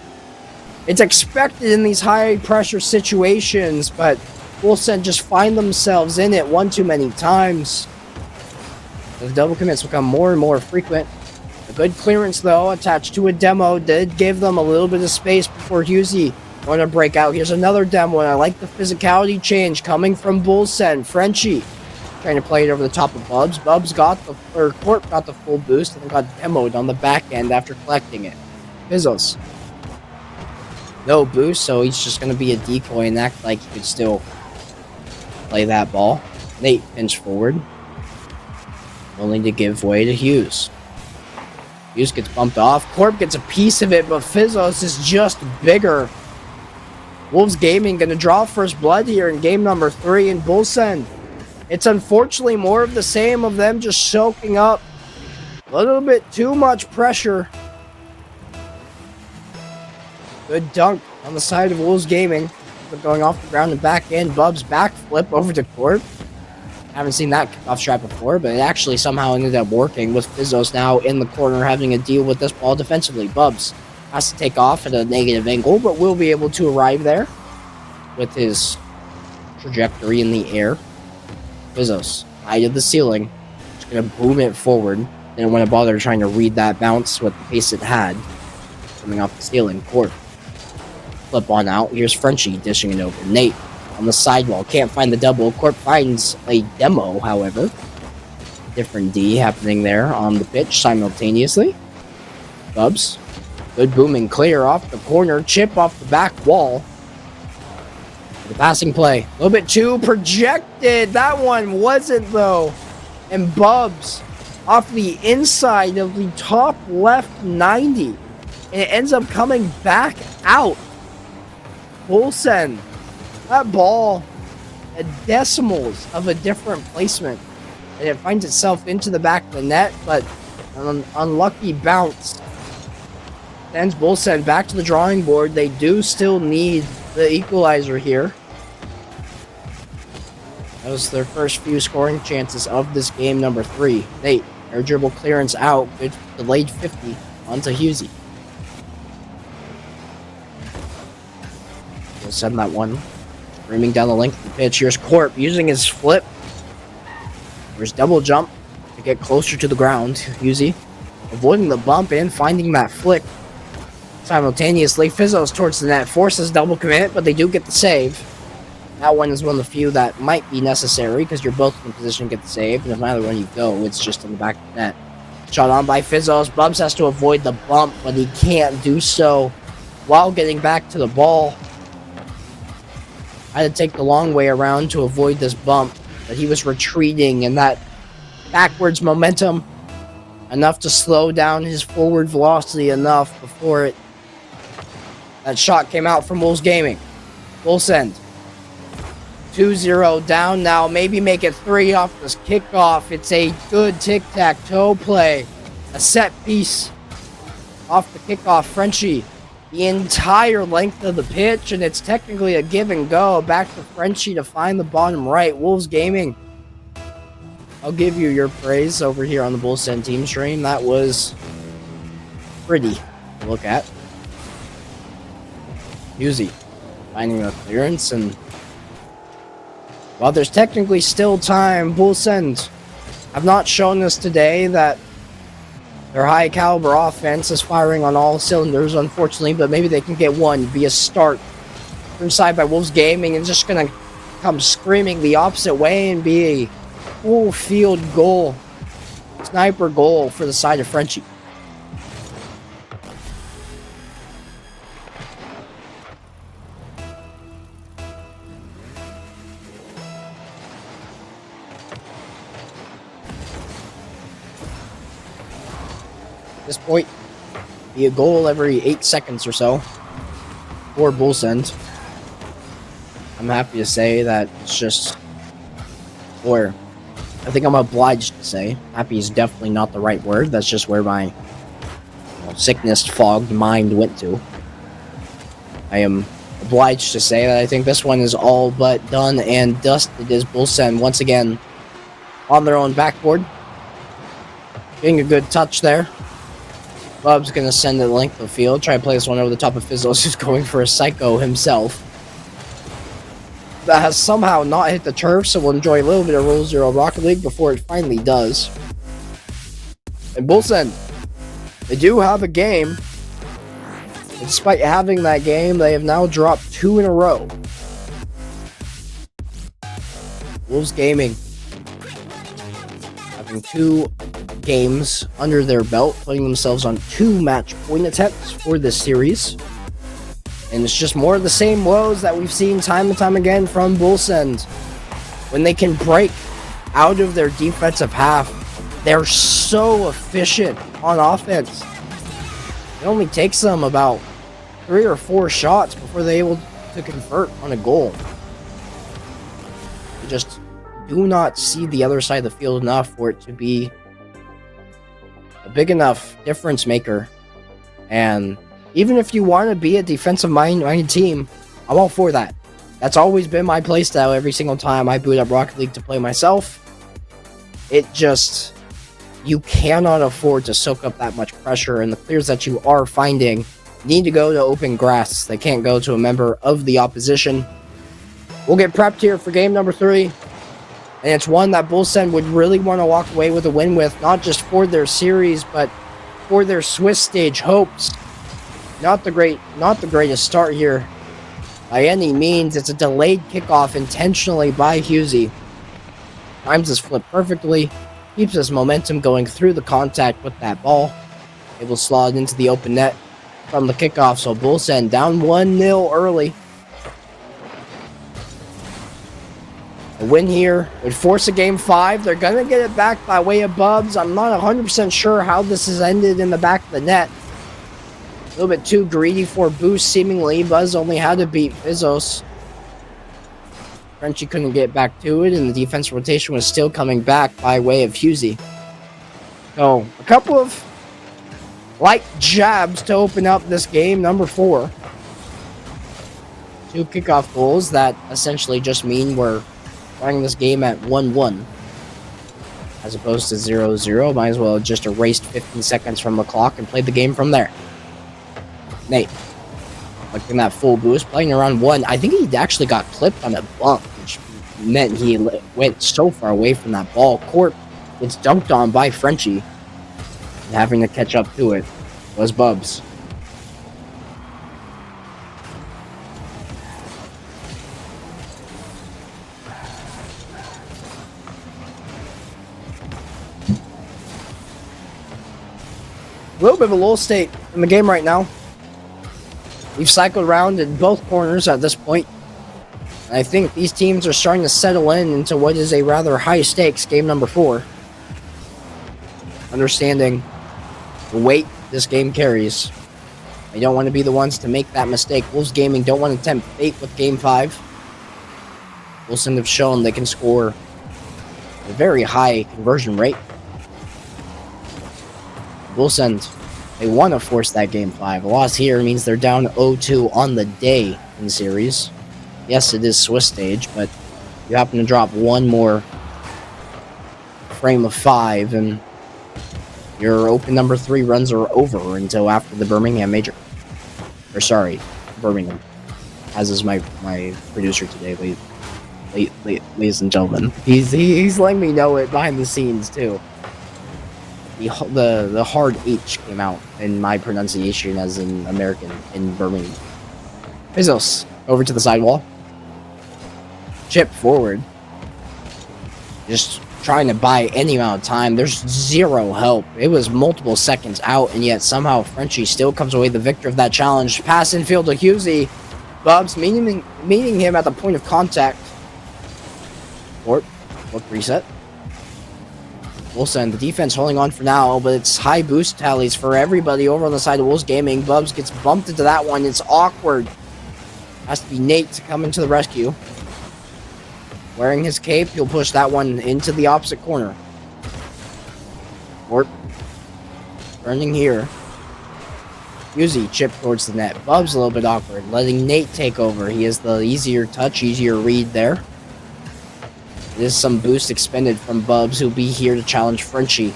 it's expected in these high pressure situations, but BULLSEND just find themselves in it one too many times. The double commits become more and more frequent. The A good clearance, though, attached to a demo, did give them a little bit of space before Husey going to break out. Here's another demo, and I like the physicality change coming from BULLSEND. Frenchie trying to play it over the top of Bubs. Bubs got the, or Corp got the full boost and got demoed on the back end after collecting it. Fizzles. No boost, so he's just going to be a decoy and act like he could still play that ball. Nate pinch forward, only to give way to Hughes. Hughes gets bumped off. Corp gets a piece of it, but Fizzos is just bigger. Wolves Gaming going to draw first blood here in game number 3 in BULLSEND. It's unfortunately more of the same of them just soaking up a little bit too much pressure. Good dunk on the side of Wolves Gaming. But going off the ground and back end. Bubs backflip over to Corp. Haven't seen that kickoff strap before, but it actually somehow ended up working with Fizzos now in the corner having to deal with this ball defensively. Bubs has to take off at a negative angle, but will be able to arrive there with his trajectory in the air. Fizzos, high to the ceiling. Just going to boom it forward. Didn't want to bother trying to read that bounce with the pace it had. Coming off the ceiling. Corp. Flip on out. Here's Frenchie dishing it open. Nate on the sidewall. Can't find the double. Corp finds a demo, however. Different D happening there on the pitch simultaneously. Bubs. Good booming clear off the corner. Chip off the back wall. The passing play. A little bit too projected. That one wasn't, though. And Bubs off the inside of the top left 90. And it ends up coming back out. BULLSEND. That ball at decimals of a different placement. And it finds itself into the back of the net, but an unlucky bounce sends BULLSEND back to the drawing board. They do still need the equalizer here. That was their first few scoring chances of this game number 3. Nate, air dribble clearance out. Good delayed 50 onto Husey. We'll send that one streaming down the length of the pitch. Here's Corp using his flip. There's double jump to get closer to the ground. Husey avoiding the bump and finding that flick. Simultaneously, Fizzos towards the net, forces double commit, but they do get the save. That one is one of the few that might be necessary because you're both in a position to get the save, and if either one you go, it's just in the back of the net. Shot on by Fizzos. Bubs has to avoid the bump, but he can't do so while getting back to the ball. I had to take the long way around to avoid this bump, but he was retreating, and that backwards momentum enough to slow down his forward velocity enough before that shot came out from Wolves Gaming. BULLSEND 2-0 down now. Maybe make it 3 off this kickoff. It's a good tic-tac-toe play. A set piece off the kickoff. Frenchie the entire length of the pitch, and it's technically a give and go. Back to Frenchie to find the bottom right. Wolves Gaming, I'll give you your praise over here on the BULLSEND team stream. That was pretty to look at. Husey finding a clearance, and while there's technically still time, BULLSEND have not shown us today that their high caliber offense is firing on all cylinders, unfortunately, but maybe they can get one, be a start inside by Wolves Gaming, and just gonna come screaming the opposite way and be a full field goal, sniper goal for the side of Frenchie. At this point, be a goal every 8 seconds or so for BULLSEND. I'm happy to say that it's just, or I think I'm obliged to say, happy is definitely not the right word. That's just where my sickness-fogged mind went to. I am obliged to say that I think this one is all but done and dusted as BULLSEND once again on their own backboard. Getting a good touch there. Bub's going to send it length of the field. Try to play this one over the top of Fizzles, who's going for a psycho himself. That has somehow not hit the turf, so we'll enjoy a little bit of Rule Zero Rocket League before it finally does. And BULLSEND They do have a game. Despite having that game, they have now dropped 2 in a row. Wolves Gaming having 2 games under their belt, putting themselves on 2 match point attempts for this series. And it's just more of the same woes that we've seen time and time again from BULLSEND. When they can break out of their defensive half, they're so efficient on offense. It only takes them about 3 or 4 shots before they're able to convert on a goal. They just do not see the other side of the field enough for it to be a big enough difference maker. And even if you want to be a defensive minded team, I'm all for that. That's always been my playstyle every single time I boot up Rocket League to play myself. It just, you cannot afford to soak up that much pressure, and the clears that you are finding need to go to open grass. They can't go to a member of the opposition. We'll get prepped here for game number 3. And it's one that BULLSEND would really want to walk away with a win with, not just for their series, but for their Swiss stage hopes. Not the greatest start here by any means. It's a delayed kickoff intentionally by Husey. Times his flip perfectly, keeps his momentum going through the contact with that ball. It will slot into the open net from the kickoff, so BULLSEND down 1-0 early. A win here would force a game 5. They're going to get it back by way of Bubs. I'm not 100% sure how this has ended in the back of the net. A little bit too greedy for boost, seemingly. Buzz only had to beat Vizos. Frenchie couldn't get back to it, and the defense rotation was still coming back by way of Husey. So, a couple of light jabs to open up this game, number 4. 2 kickoff goals that essentially just mean we're running this game at 1-1 as opposed to 0-0. Might as well have just erased 15 seconds from the clock and played the game from there. Nate, looking at full boost, playing around 1. I think he actually got clipped on a bump, which meant he went so far away from that ball. Court gets dunked on by Frenchie, and having to catch up to it was Bubs. A little bit of a lull state in the game right now. We've cycled around in both corners at this point. And I think these teams are starting to settle into what is a rather high-stakes game number 4. Understanding the weight this game carries. They don't want to be the ones to make that mistake. Wolves Gaming don't want to tempt fate with game 5. BULLSEND have shown they can score a very high conversion rate. BULLSEND, they want to force that game 5. A loss here means they're down 0-2 on the day in series. Yes, it is Swiss stage, but you happen to drop one more frame of 5, and your open number 3 runs are over until after the Birmingham major. Or sorry, Birmingham. As is my producer today, ladies and gentlemen. He's letting me know it behind the scenes too. The hard H came out in my pronunciation as an American in Birmingham. Bezos over to the sidewall. Chip forward. Just trying to buy any amount of time. There's zero help. It was multiple seconds out, and yet somehow Frenchie still comes away the victor of that challenge. Pass infield to Husey. Bubs meeting him at the point of contact. Look reset. BULLSEND, the defense holding on for now, but it's high boost tallies for everybody over on the side of Wolves Gaming. Bubs gets bumped into that one. It's awkward. Has to be Nate to come into the rescue. Wearing his cape, he'll push that one into the opposite corner. Warp. Turning here. Husey chip towards the net. Bubs a little bit awkward, letting Nate take over. He has the easier touch, easier read there. There's some boost expended from Bubs, who'll be here to challenge Frenchie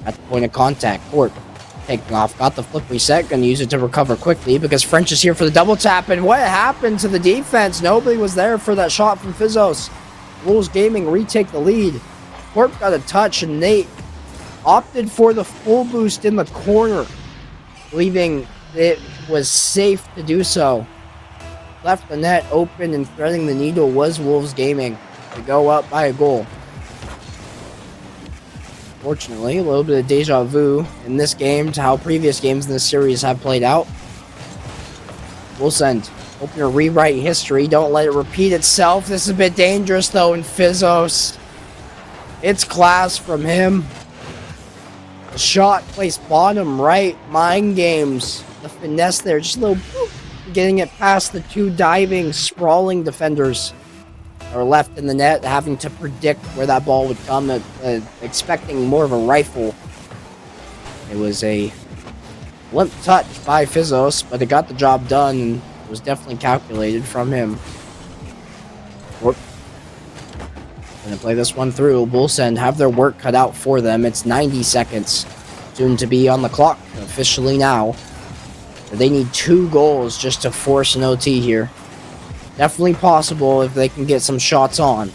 at the point of contact. Court taking off, got the flip reset, gonna use it to recover quickly because French is here for the double tap. And what happened to the defense? Nobody was there for that shot from Fizzos. Wolves Gaming retake the lead. Court got a touch, and Nate opted for the full boost in the corner. believing it was safe to do so. Left the net open and threading the needle was Wolves Gaming to go up by a goal. Fortunately, a little bit of deja vu in this game to how previous games in this series have played out. BULLSEND, hoping to rewrite history. Don't let it repeat itself. This is a bit dangerous, though, in Fizzos. It's class from him. The shot placed bottom right. Mind games. The finesse there. Just a little boop, getting it past the two diving, sprawling defenders that were left in the net, having to predict where that ball would come, expecting more of a rifle. It was a limp touch by Fizzos, but it got the job done, and it was definitely calculated from him. Gonna play this one through. BULLSEND have their work cut out for them. It's 90 seconds soon to be on the clock, officially now. They need 2 goals just to force an OT here. Definitely possible if they can get some shots on.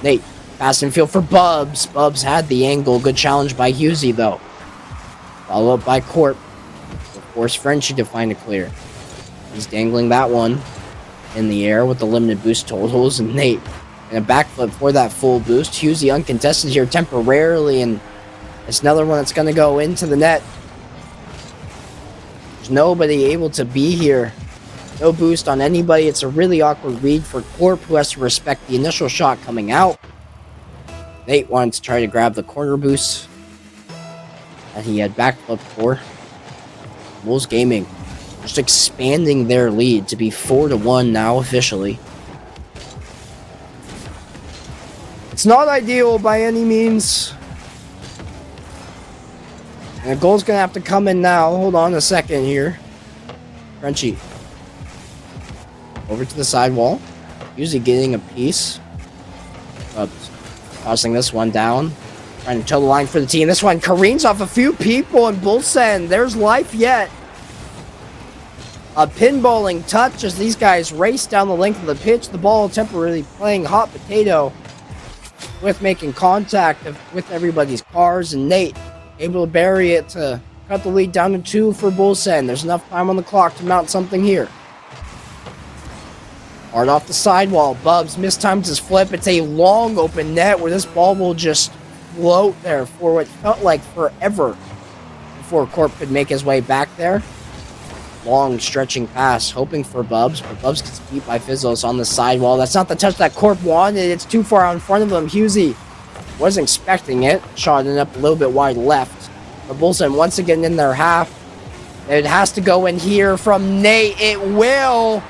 Nate, pass and field for Bubs. Bubs had the angle. Good challenge by Husey, though. Follow up by Corp. Will force Frenchie to find a clear. He's dangling that one in the air with the limited boost totals. And Nate, and a backflip for that full boost. Husey uncontested here temporarily, and it's another one that's going to go into the net. There's nobody able to be here. No boost on anybody. It's a really awkward read for Corp, who has to respect the initial shot coming out. Nate wanted to try to grab the corner boost that he had backflipped for. Wolves Gaming just expanding their lead to be 4-1 now officially. It's not ideal by any means. And the goal's going to have to come in now. Hold on a second here. Frenchie. Over to the sidewall. Usually getting a piece. Tossing this one down. Trying to toe the line for the team. This one careens off a few people, and BULLSEND, there's life yet. A pinballing touch as these guys race down the length of the pitch. The ball temporarily playing hot potato with making contact with everybody's cars, and Nate able to bury it to cut the lead down to 2 for BULLSEND. There's enough time on the clock to mount something here. Hard off the sidewall. Bubs mistimes his flip. It's a long open net where this ball will just float there for what felt like forever before Corp could make his way back there. Long stretching pass, hoping for Bubs, but Bubs gets beat by Fizzos on the sidewall. That's not the touch that Corp wanted. It's too far out in front of him. Husey wasn't expecting it. Shot it up a little bit wide left. But BULLSEND once again in their half. It has to go in here from Nate. It will.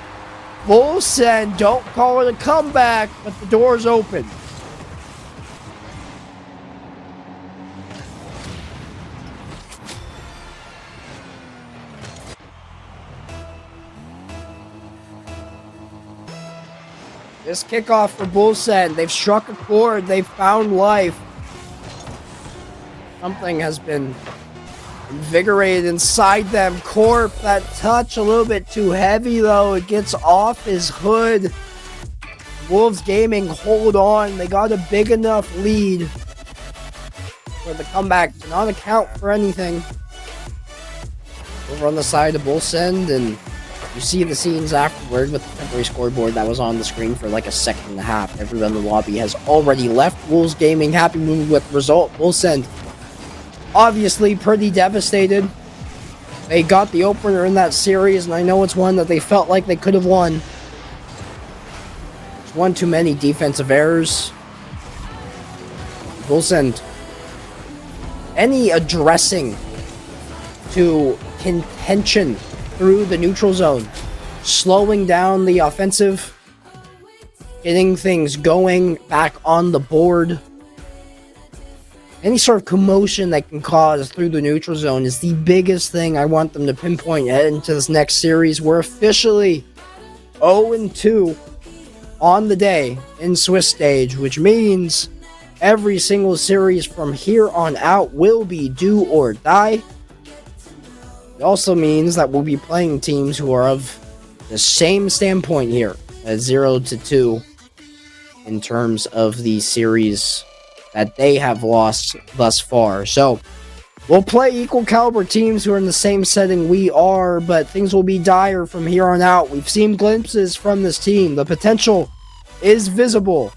BULLSEND, don't call it a comeback, but the door's open. This kickoff for BULLSEND, they've struck a chord, they've found life. Something has been invigorated inside them. Corp, that touch a little bit too heavy though. It gets off his hood. Wolves Gaming hold on. They got a big enough lead for the comeback to not account for anything. Over on the side of BULLSEND, and you see the scenes afterward with the temporary scoreboard that was on the screen for like a second and a half. Everyone in the lobby has already left. Wolves Gaming happy with the result. BULLSEND obviously pretty devastated. They got the opener in that series, and I know it's one that they felt like they could have won. There's one too many defensive errors. BULLSEND, any addressing to contention through the neutral zone, slowing down the offensive, getting things going back on the board. Any sort of commotion that can cause through the neutral zone is the biggest thing I want them to pinpoint heading into this next series. We're officially 0-2 on the day in Swiss stage, which means every single series from here on out will be do or die. It also means that we'll be playing teams who are of the same standpoint here at 0-2 in terms of the series that they have lost thus far. So We'll play equal caliber teams who are in the same setting we are, but things will be dire from here on out. We've seen glimpses from this team. The potential is visible.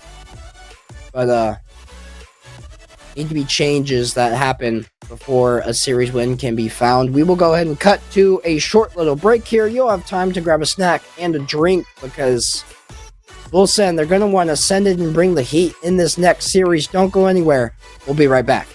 But, need to be changes that happen before a series win can be found. We will go ahead and cut to a short little break here. You'll have time to grab a snack and a drink because BULLSEND, they're going to want to send it and bring the heat in this next series. Don't go anywhere. We'll be right back.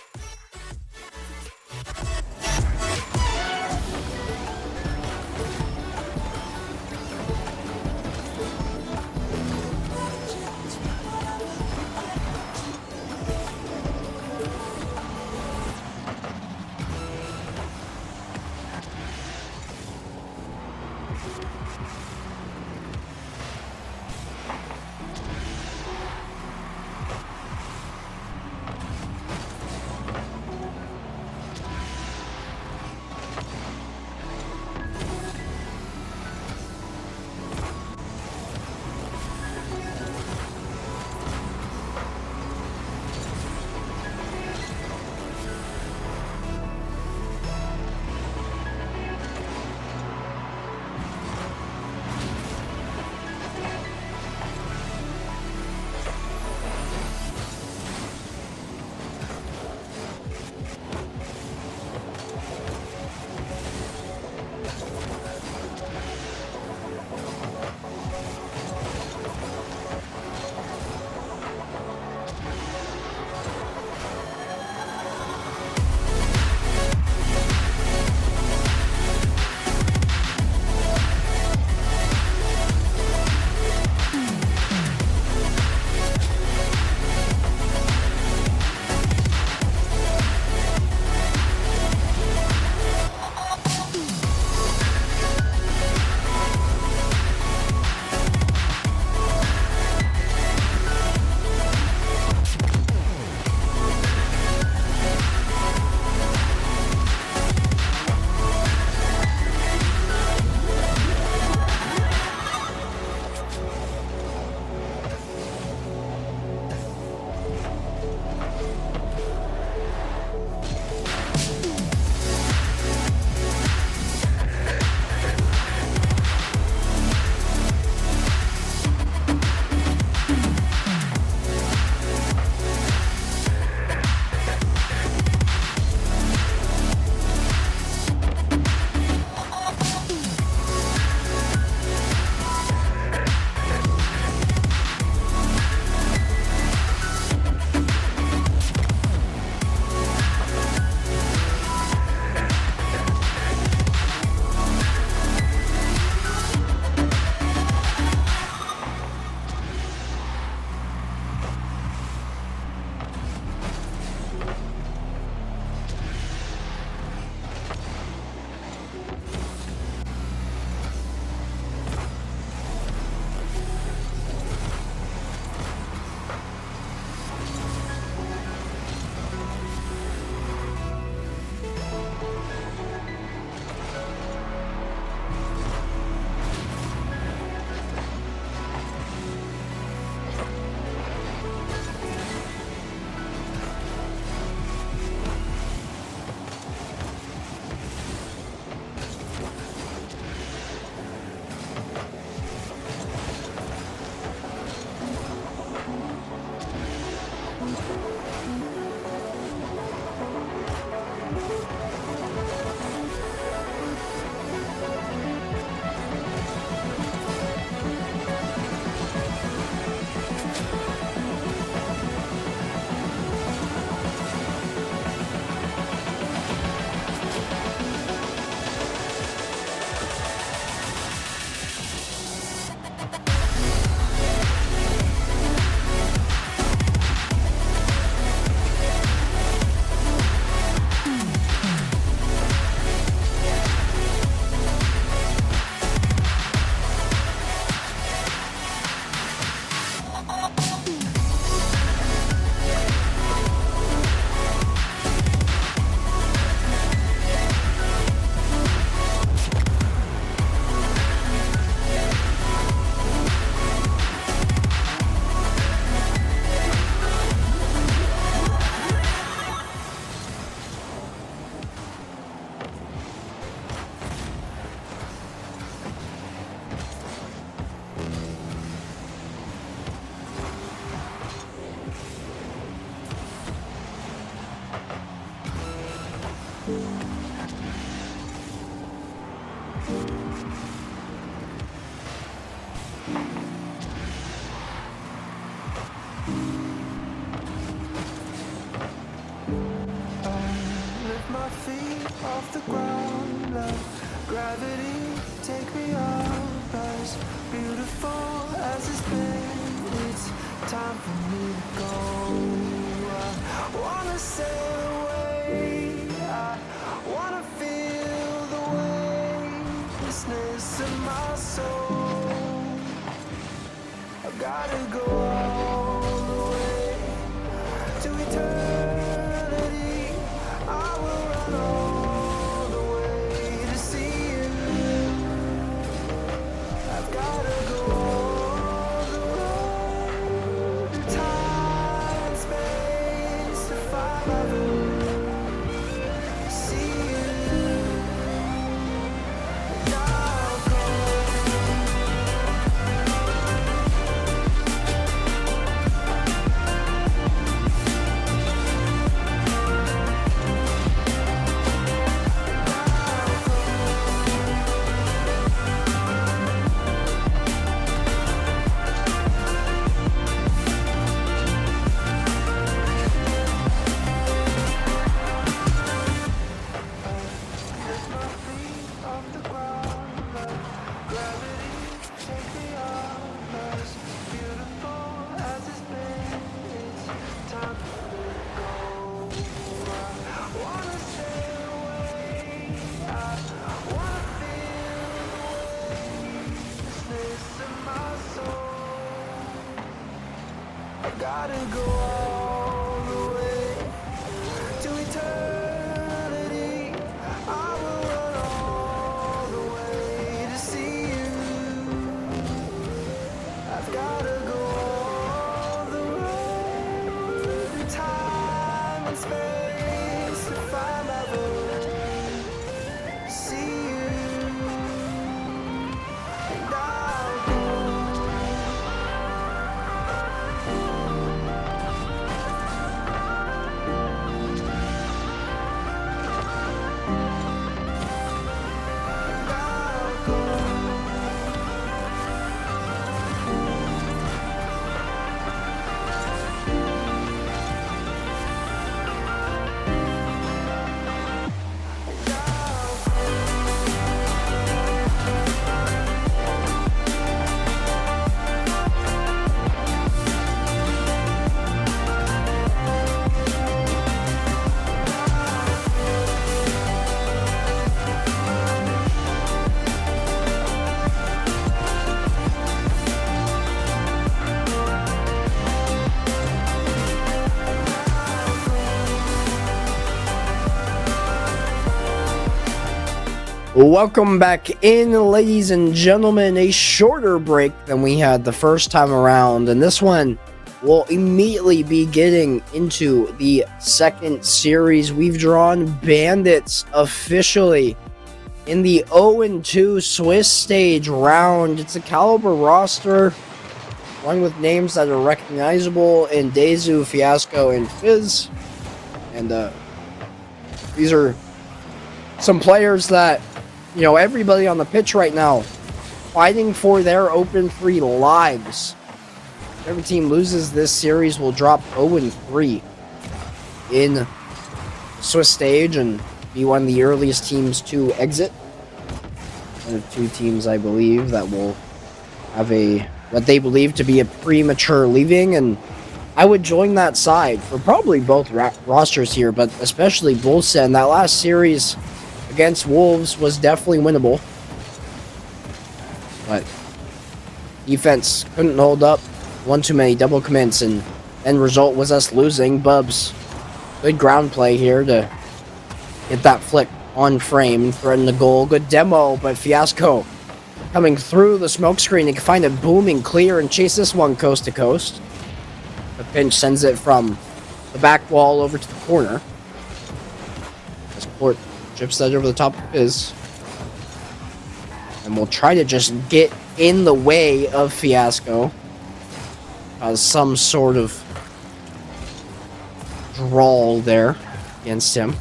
Lift my feet off the ground, let gravity take me up. As beautiful as it's been, it's time for me to go. I wanna sail away, I wanna feel the weightlessness of my soul. I gotta go all the way to eternity. I will run all the way to see you. I've gotta go all the road to time and space to find my room. See you. And I'll go. Gotta go all the way to eternity. I will run all the way to see you. I've gotta go all the road to time and space to find my road. See you, and I'll go. Welcome back in, ladies and gentlemen. A shorter break than we had the first time around, and this one will immediately be getting into the second series. We've drawn Bandits officially in the 0-2 Swiss stage round. It's a caliber roster, one with names that are recognizable in Dezu, Fiasco, and Fizz. And these are some players that, you know, everybody on the pitch right now fighting for their open 3 lives. Every team loses this series will drop 0-3 in the Swiss stage and be one of the earliest teams to exit. One of 2 teams, I believe, that will have what they believe to be a premature leaving, and I would join that side for probably both rosters here, but especially BULLSEND. That last series against Wolves was definitely winnable, but defense couldn't hold up. One too many double commits, and end result was us losing. Bubs, good ground play here to get that flick on frame and threaten the goal. Good demo, but Fiasco coming through the smoke screen. He can find it booming clear and chase this one coast to coast. The pinch sends it from the back wall over to the corner. This port chips that over the top of his. And we'll try to just get in the way of Fiasco. Cause some sort of drawl there against him.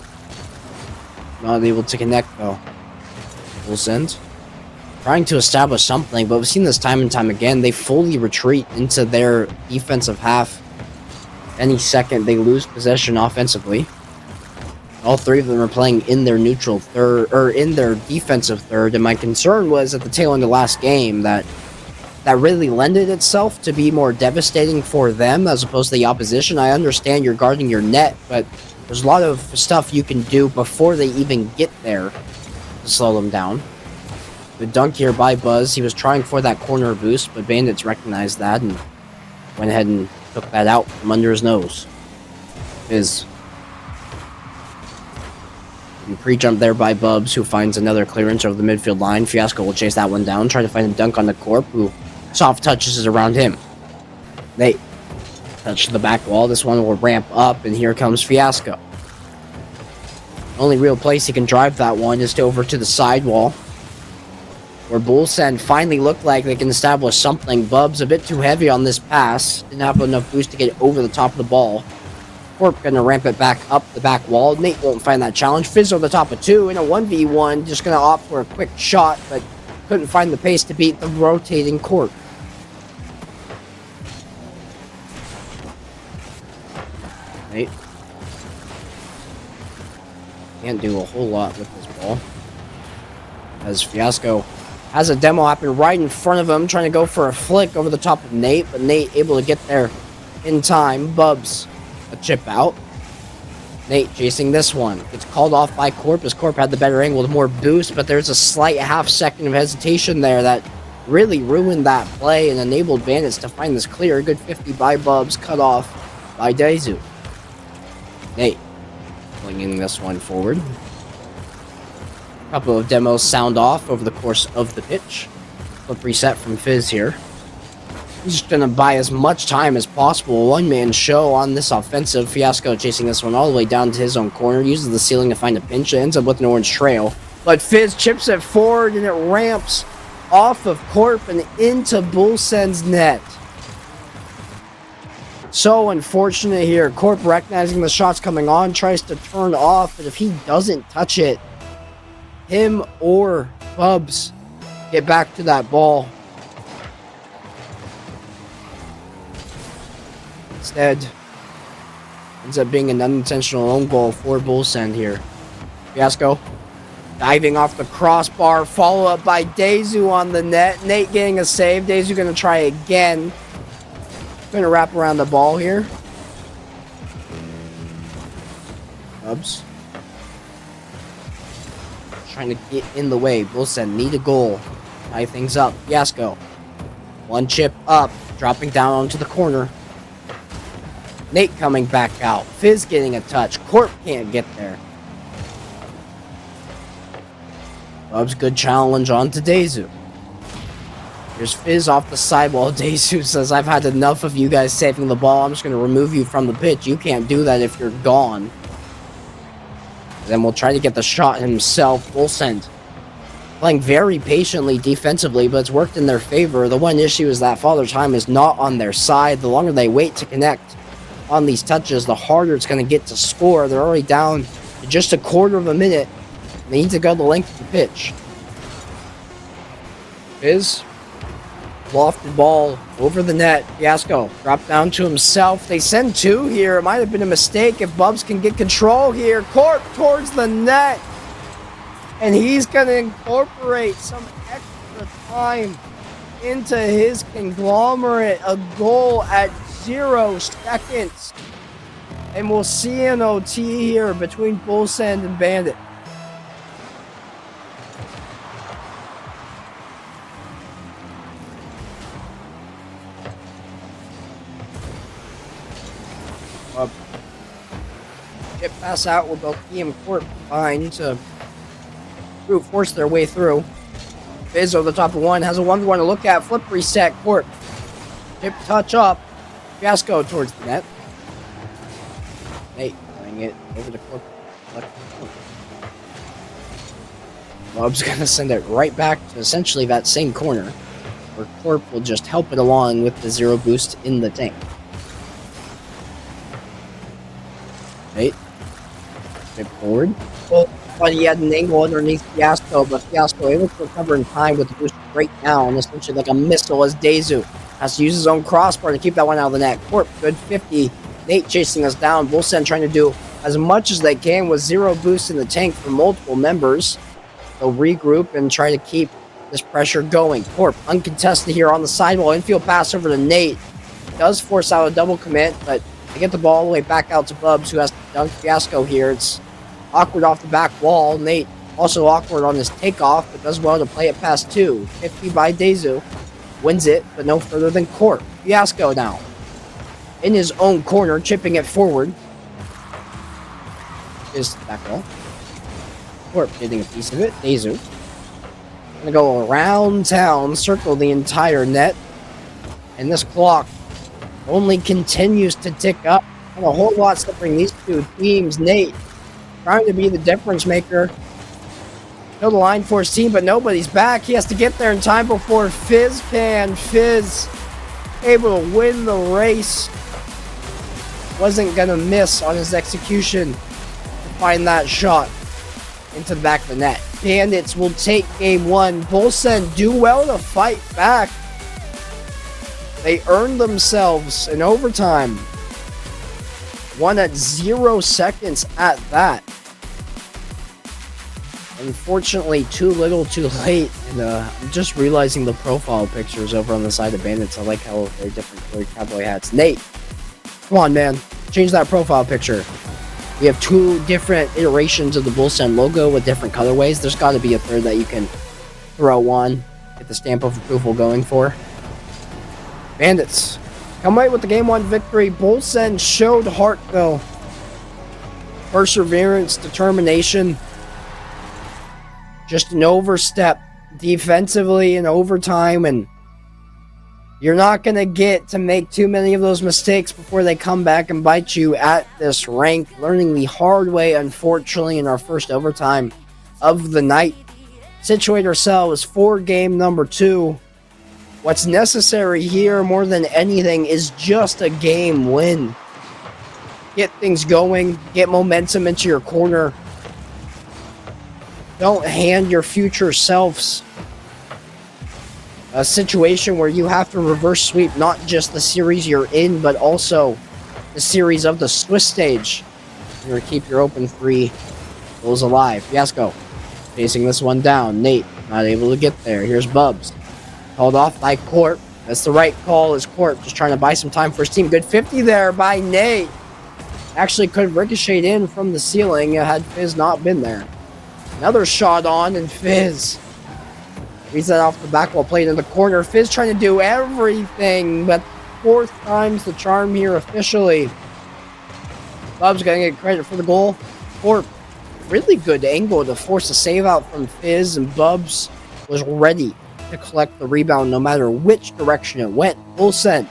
Not able to connect though. BULLSEND trying to establish something, but we've seen this time and time again. They fully retreat into their defensive half. Any second they lose possession offensively. All three of them are playing in their neutral third, or in their defensive third, and my concern was at the tail end of the last game that really lended itself to be more devastating for them as opposed to the opposition. I understand you're guarding your net, but there's a lot of stuff you can do before they even get there to slow them down. The dunk here by Buzz. He was trying for that corner boost, but Bandits recognized that and went ahead and took that out from under his nose. Pre-jump there by Bubs, who finds another clearance over the midfield line. Fiasco will chase that one down, try to find a dunk on the Corp, who soft touches around him. Nate touch the back wall. This one will ramp up, and here comes Fiasco. Only real place he can drive that one is over to the sidewall, where BULLSEND finally looked like they can establish something. Bubs a bit too heavy on this pass. Didn't have enough boost to get over the top of the ball. Corp gonna ramp it back up the back wall. Nate won't find that challenge. Fizz over the top of two in a 1v1. Just gonna opt for a quick shot, but couldn't find the pace to beat the rotating Corp. Nate can't do a whole lot with this ball, as Fiasco has a demo happen right in front of him, trying to go for a flick over the top of Nate, but Nate able to get there in time. Bubs, a chip out. Nate chasing this one. It's called off by Corp, as Corp had the better angle with more boost, but there's a slight half second of hesitation there that really ruined that play and enabled Bandits to find this clear. Good 50 by Bubs, cut off by Daizu. Nate flinging this one forward. A couple of demos sound off over the course of the pitch. Flip reset from Fizz here. He's just going to buy as much time as possible. One-man show on this offensive. Fiasco chasing this one all the way down to his own corner. Uses the ceiling to find a pinch. It ends up with an orange trail. But Fizz chips it forward and it ramps off of Corp and into BULLSEND's net. So unfortunate here. Corp recognizing the shots coming on. Tries to turn off. But if he doesn't touch it, him or Bubs get back to that ball. Instead, ends up being an unintentional own goal for BULLSEND here. Fiasco diving off the crossbar, follow up by Daizu on the net. Nate getting a save. Daizu going to try again. Going to wrap around the ball here. Bubs trying to get in the way. BULLSEND need a goal. Tie things up. Fiasco. One chip up. Dropping down onto the corner. Nate coming back out. Fizz getting a touch. Corp can't get there. Bubs good challenge onto Daizu. Here's Fizz off the sidewall. Daizu says, I've had enough of you guys saving the ball. I'm just going to remove you from the pitch. You can't do that if you're gone. Then we'll try to get the shot himself. BULLSEND playing very patiently defensively, but it's worked in their favor. The one issue is that Father Time is not on their side. The longer they wait to connect on these touches, the harder it's going to get to score. They're already down to just a quarter of a minute. They need to go the length of the pitch. Fizz, lofted ball over the net. Fiasco dropped down to himself. They send two here. It might have been a mistake if Bubs can get control here. Corp towards the net. And he's going to incorporate some extra time into his conglomerate. A goal at 0 seconds. And we'll see an OT here between BULLSEND and Bandit. Chip pass out with both he and Corp behind to force their way through. Fizz over the top of one, has a 1v1 to look at. Flip reset, Corp. Chip touch up. Fiasco towards the net. Nate playing it over to Corp. Bub's gonna send it right back to essentially that same corner, where Corp will just help it along with the 0 boost in the tank. Nate. Forward. Well, But he had an angle underneath Fiasco, but Fiasco able to recover in time with the boost straight down, essentially like a missile as Dezu has to use his own crossbar to keep that one out of the net. Corp, good 50. Nate chasing us down. BULLSEND trying to do as much as they can with 0 boost in the tank for multiple members. They'll regroup and try to keep this pressure going. Corp, uncontested here on the sidewall. Infield pass over to Nate. Does force out a double commit, but they get the ball all the way back out to Bubs, who has to dunk Fiasco here. It's awkward off the back wall. Nate also awkward on his takeoff, but does well to play it past 2. 50 by Dezu. Wins it, but no further than Corp. Fiasco now in his own corner, chipping it forward. Is back wall. Corp getting a piece of it. Dezu gonna go around town, circle the entire net, and this clock only continues to tick up. And a whole lot separating these two teams. Nate trying to be the difference maker. Kill the line for his team, but nobody's back. He has to get there in time before Fizz can. Fizz able to win the race. Wasn't gonna miss on his execution to find that shot into the back of the net. Bandits will take game 1. BULLSEND do well to fight back. They earned themselves an overtime. Won at 0 seconds at that. Unfortunately, too little, too late. And I'm just realizing the profile pictures over on the side of Bandits. I like how they're different colored cowboy hats. Nate, come on, man. Change that profile picture. We have 2 different iterations of the BULLSEND logo with different colorways. There's got to be a third that you can throw on, get the stamp of approval going for. Bandits come away with the game 1 victory. BULLSEND showed heart, though. Perseverance, determination. Just an overstep defensively in overtime, and you're not going to get to make too many of those mistakes before they come back and bite you at this rank. Learning the hard way, unfortunately, in our first overtime of the night. Situate ourselves for game number 2. What's necessary here more than anything is just a game win. Get things going, get momentum into your corner. Don't hand your future selves a situation where you have to reverse sweep not just the series you're in, but also the series of the Swiss stage. You're going to keep your open 3 goals alive. Fiasco chasing this one down. Nate not able to get there. Here's Bubs. Called off by Corp. That's the right call, as Corp just trying to buy some time for his team. Good 50 there by Nate. Actually could have ricocheted in from the ceiling had Fizz not been there. Another shot on, and Fizz reads that off the back wall, played in the corner. Fizz trying to do everything, but 4th time's the charm here officially. Bub's gonna get credit for the goal. Corp, really good angle to force a save out from Fizz, and Bubs was ready to collect the rebound no matter which direction it went. BULLSEND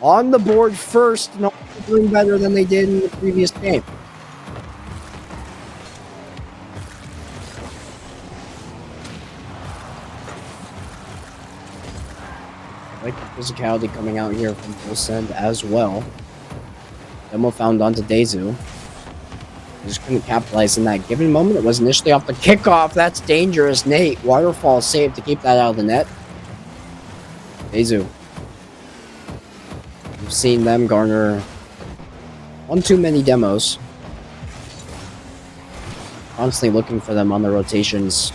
on the board first, and doing better than they did in the previous game. I like the physicality coming out here from BULLSEND as well. Demo found onto Dezu. Just couldn't capitalize in that given moment. It was initially off the kickoff. That's dangerous. Nate, waterfall save to keep that out of the net. Dezu. We've seen them garner one too many demos. Constantly looking for them on the rotations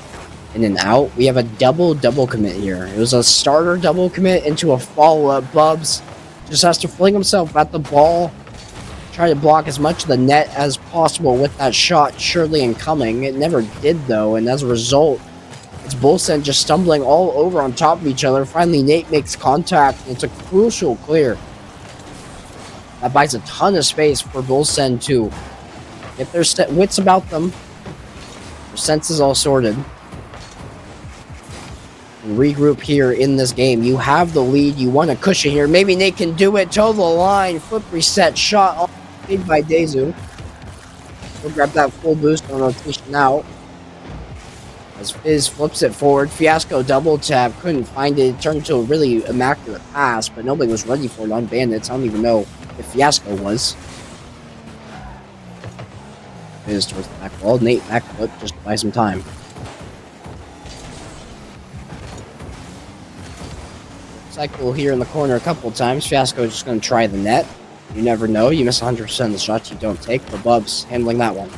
in and out. We have a double commit here. It was a starter double commit into a follow-up. Bubs just has to fling himself at the ball. Try to block as much of the net as possible with that shot surely incoming. It never did, though, and as a result, it's BULLSEND just stumbling all over on top of each other. Finally, Nate makes contact, and it's a crucial clear. That buys a ton of space for BULLSEND to get their wits about them. Their senses all sorted. And regroup here in this game. You have the lead. You want a cushion here. Maybe Nate can do it. Toe the line. Flip reset. Shot made by Dezu. We'll grab that full boost on rotation out. As Fizz flips it forward. Fiasco double tap. Couldn't find it. It turned into a really immaculate pass, but nobody was ready for it on Bandits. I don't even know if Fiasco was. Is towards the back wall. Nate back foot just to buy some time. Cycle here in the corner a couple times. Fiasco just going to try the net. You never know. You miss 100% of the shots you don't take. But Bubs handling that one.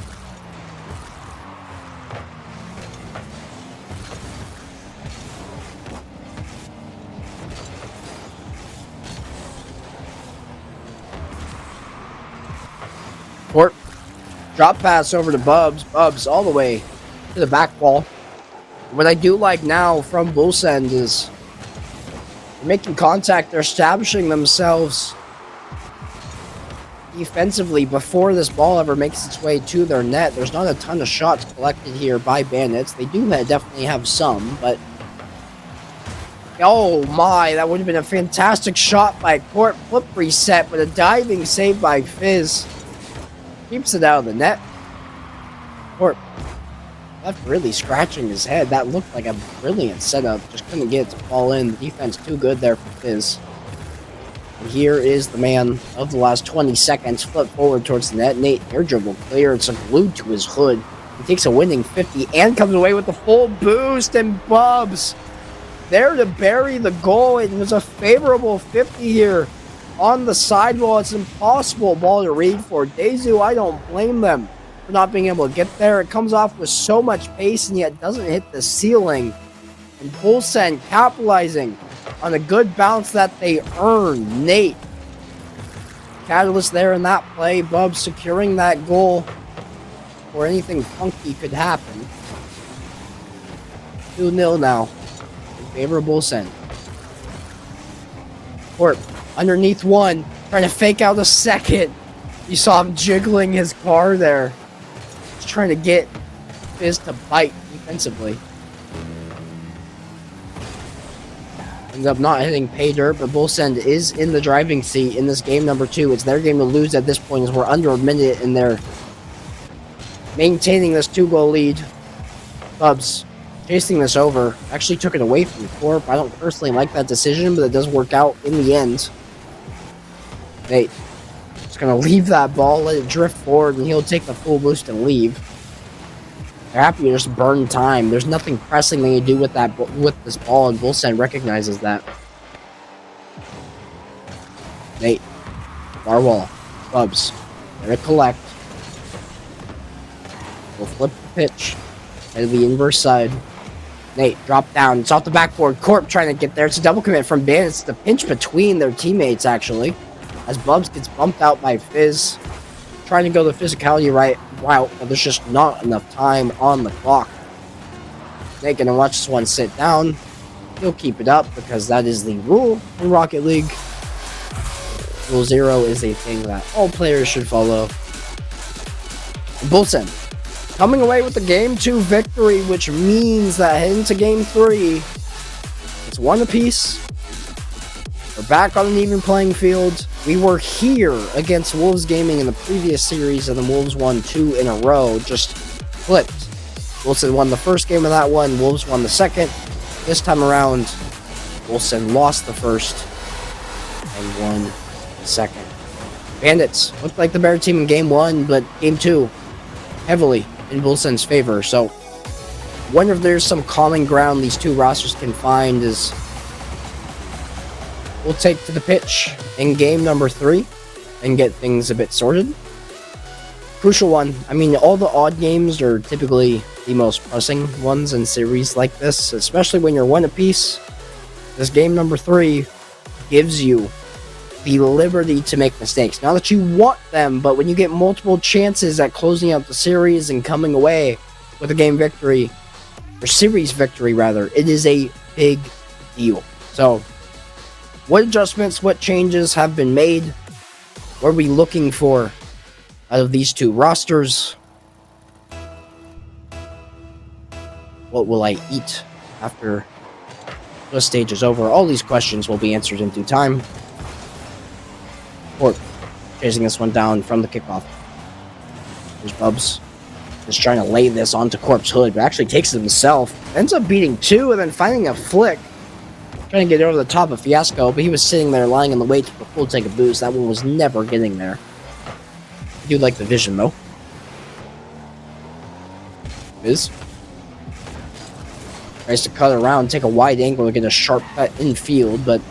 Court. Drop pass over to Bubs. Bubs all the way to the back wall. What I do like now from BULLSEND is they're making contact. They're establishing themselves defensively before this ball ever makes its way to their net. There's not a ton of shots collected here by Bandits. They do definitely have some, but oh my, that would have been a fantastic shot by Court. Flip reset, but a diving save by Fizz. Keeps it out of the net. Court left really scratching his head. That looked like a brilliant setup. Just couldn't get it to fall in. The defense too good there for Fizz. And here is the man of the last 20 seconds. Flip forward towards the net. Nate air dribble clear. It's glued to his hood. He takes a winning 50 and comes away with the full boost. And Bubs there to bury the goal. It was a favorable 50 here on the sidewall. It's an impossible ball to read for Dazu. I don't blame them for not being able to get there. It comes off with so much pace and yet doesn't hit the ceiling. And BULLSEND capitalizing on a good bounce that they earned. Nate, catalyst there in that play. Bubs securing that goal before anything funky could happen. 2-0 now in favor of BULLSEND. Court underneath one, trying to fake out a second. You saw him jiggling his car there. He's trying to get Fizz to bite defensively. Ends up not hitting pay dirt, but BULLSEND is in the driving seat in this game number 2. It's their game to lose at this point as we're under a minute and they're maintaining this 2-goal lead. Bubs chasing this over. Actually took it away from Corp. I don't personally like that decision, but it does work out in the end. Nate just going to leave that ball, let it drift forward, and he'll take the full boost and leave. They're happy to just burn time. There's nothing pressing they can do with that with this ball, and BULLSEND recognizes that. Nate, far wall, Bubs, there to collect. We'll flip the pitch, head to the inverse side. Nate, drop down. It's off the backboard. Corp trying to get there. It's a double commit from Bandits. It's the pinch between their teammates, actually, as Bubs gets bumped out by Fizz. Trying to go the physicality route, but there's just not enough time on the clock. Nate gonna watch this one sit down. He'll keep it up because that is the rule in Rocket League. Rule 0 is a thing that all players should follow. BULLSEND coming away with the Game 2 victory, which means that heading to Game 3, it's one apiece. We're back on an even playing field. We were here against Wolves Gaming in the previous series, and the Wolves won 2 in a row. Just flipped. BULLSEND won the first game of that one. Wolves won the second. This time around, BULLSEND lost the first and won the second. Bandits looked like the better team in Game 1, but Game 2 heavily in BULLSEND's favor. So, wonder if there's some common ground these two rosters can find is we'll take to the pitch in game number 3 and get things a bit sorted. Crucial one. I mean, all the odd games are typically the most pressing ones in series like this, especially when you're one apiece. This game number 3 gives you the liberty to make mistakes. Not that you want them, but when you get multiple chances at closing out the series and coming away with a game victory, or series victory rather, it is a big deal. So, what adjustments, what changes have been made? What are we looking for out of these two rosters? What will I eat after the stage is over? All these questions will be answered in due time. Corp chasing this one down from the kickoff. There's Bubs just trying to lay this onto Corp's hood, but actually takes it himself. Ends up beating 2 and then finding a flick. Trying to get over the top of Fiasco, but he was sitting there lying in the wait to full take a boost. That one was never getting there. I do like the vision, though. Fizz tries to cut around, take a wide angle to get a sharp cut infield, but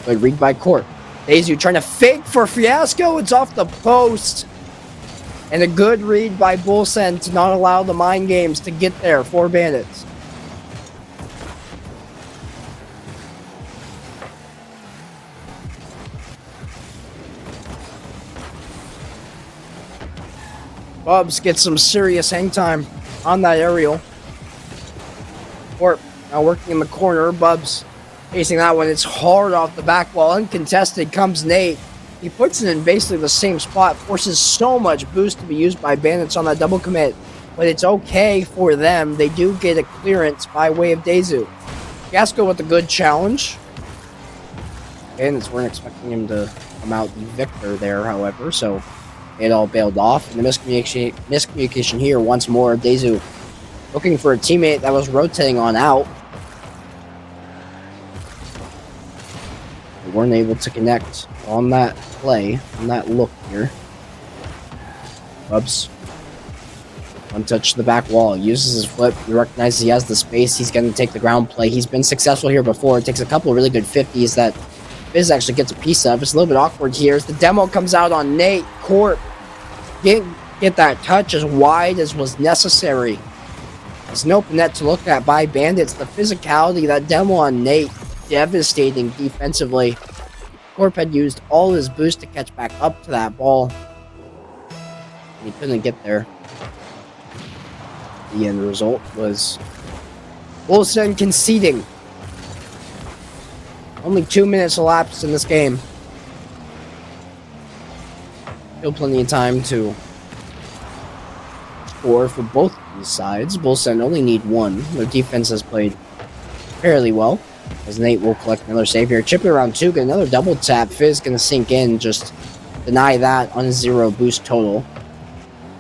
good read by Corp. Daisy trying to fake for Fiasco. It's off the post. And a good read by BULLSEND to not allow the mind games to get there for Bandits. Bubs gets some serious hang time on that aerial. Corp now working in the corner. Bubs facing that one. It's hard off the back wall. Uncontested comes Nate. He puts it in basically the same spot. Forces so much boost to be used by Bandits on that double commit. But it's okay for them. They do get a clearance by way of Dazu. Fiasco with a good challenge. Bandits weren't expecting him to come out the victor there, however. So it all bailed off. And the miscommunication here once more. Dazu looking for a teammate that was rotating on out. They weren't able to connect on that play, on that look here. Bubs. One touch to the back wall. Uses his flip. He recognizes he has the space. He's going to take the ground play. He's been successful here before. It takes a couple of really good 50s that Fizz actually gets a piece of. It's a little bit awkward here as the demo comes out on Nate. Corp didn't get that touch as wide as was necessary. There's an open net to look at by Bandits. The physicality, that demo on Nate, devastating defensively. Corp had used all his boost to catch back up to that ball. And he couldn't get there. The end result was BULLSEND conceding. Only 2 minutes elapsed in this game. Still plenty of time to score for both of these sides. BULLSEND only need one. Their defense has played fairly well. As Nate will collect another save here. Chip it around 2, get another double tap. Fizz gonna sink in, just deny that on a 0 boost total.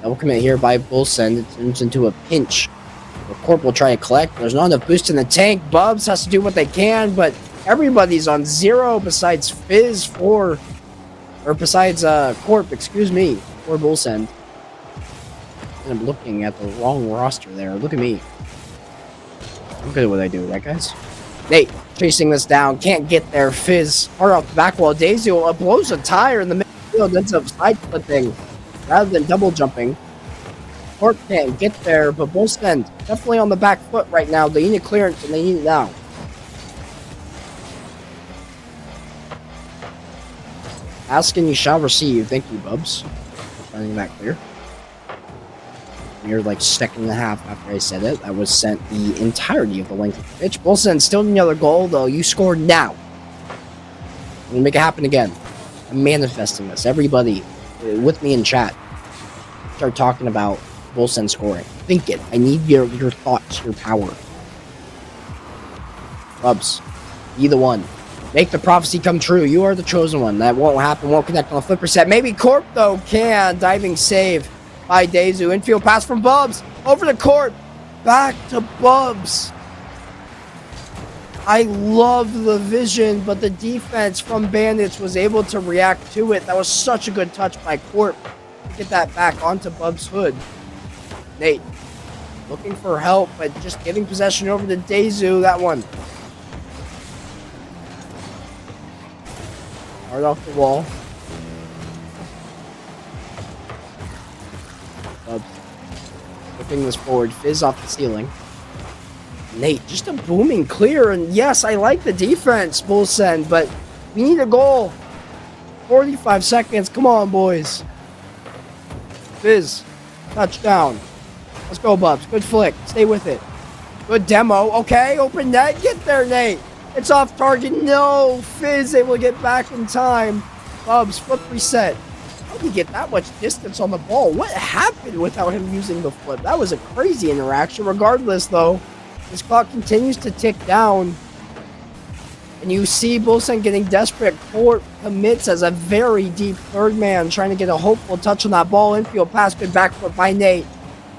Double commit here by BULLSEND. It turns into a pinch. The Corp will try to collect. There's not enough boost in the tank. Bubs has to do what they can, but everybody's on 0 besides Fizz besides Corp, excuse me, for BULLSEND. I'm looking at the wrong roster there. Look at me. I'm good at what I do, right, guys? Nate chasing this down, can't get there. Fizz hard off the back wall. Daisy blows a tire in the midfield, ends up side flipping rather than double jumping. Corp can't get there, but BULLSEND definitely on the back foot right now. They need a clearance and they need it now. Ask and you shall receive. Thank you, Bubs. Finding that clear. Near like second and a half after I said it, I was sent the entirety of the length of the pitch. BULLSEND still another goal, though. You scored now. I'm gonna make it happen again. I'm manifesting this. Everybody with me in chat, start talking about BULLSEND scoring. Think it. I need your thoughts, your power. Bubs, be the one. Make the prophecy come true. You are the chosen one. That won't happen. Won't connect on the flipper set. Maybe Corp, though, can. Diving save by Dazu. Infield pass from Bubs. Over to Corp. Back to Bubs. I love the vision, but the defense from Bandits was able to react to it. That was such a good touch by Corp to get that back onto Bubs' hood. Nate looking for help, but just giving possession over to Dazu. That one. Hard off the wall. Bubs flipping this forward. Fizz off the ceiling. Nate, just a booming clear. And yes, I like the defense, BULLSEND, but we need a goal. 45 seconds. Come on, boys. Fizz. Touchdown. Let's go, Bubs. Good flick. Stay with it. Good demo. Okay, open net. Get there, Nate. It's off target. No. Fizz able to get back in time. Bubs, flip reset. How did he get that much distance on the ball? What happened without him using the flip? That was a crazy interaction. Regardless, though, this clock continues to tick down. And you see BULLSEND getting desperate. Corp commits as a very deep third man, trying to get a hopeful touch on that ball. Infield pass, good back foot by Nate.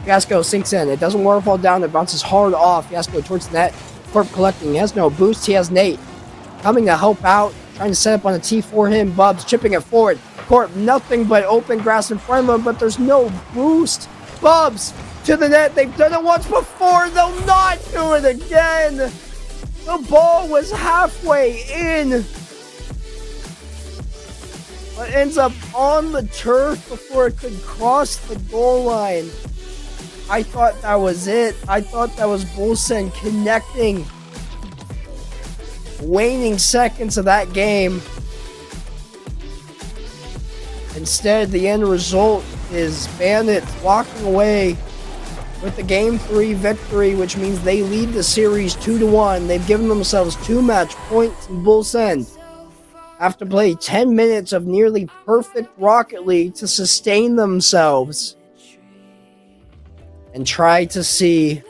Fiasco sinks in. It doesn't waterfall down. It bounces hard off. Fiasco towards the net. Corp collecting. He has no boost. He has Nate coming to help out. Trying to set up on a T for him. Bubs chipping it forward. Corp, nothing but open grass in front of him, but there's no boost. Bubs to the net. They've done it once before. They'll not do it again. The ball was halfway in, but ends up on the turf before it could cross the goal line. I thought that was it. I thought that was BULLSEND connecting. Waning seconds of that game. Instead, the end result is Bandits walking away with the Game 3 victory, which means they lead the series 2-1. They've given themselves 2 match points in BULLSEND after play 10 minutes of nearly perfect Rocket League to sustain themselves and try to see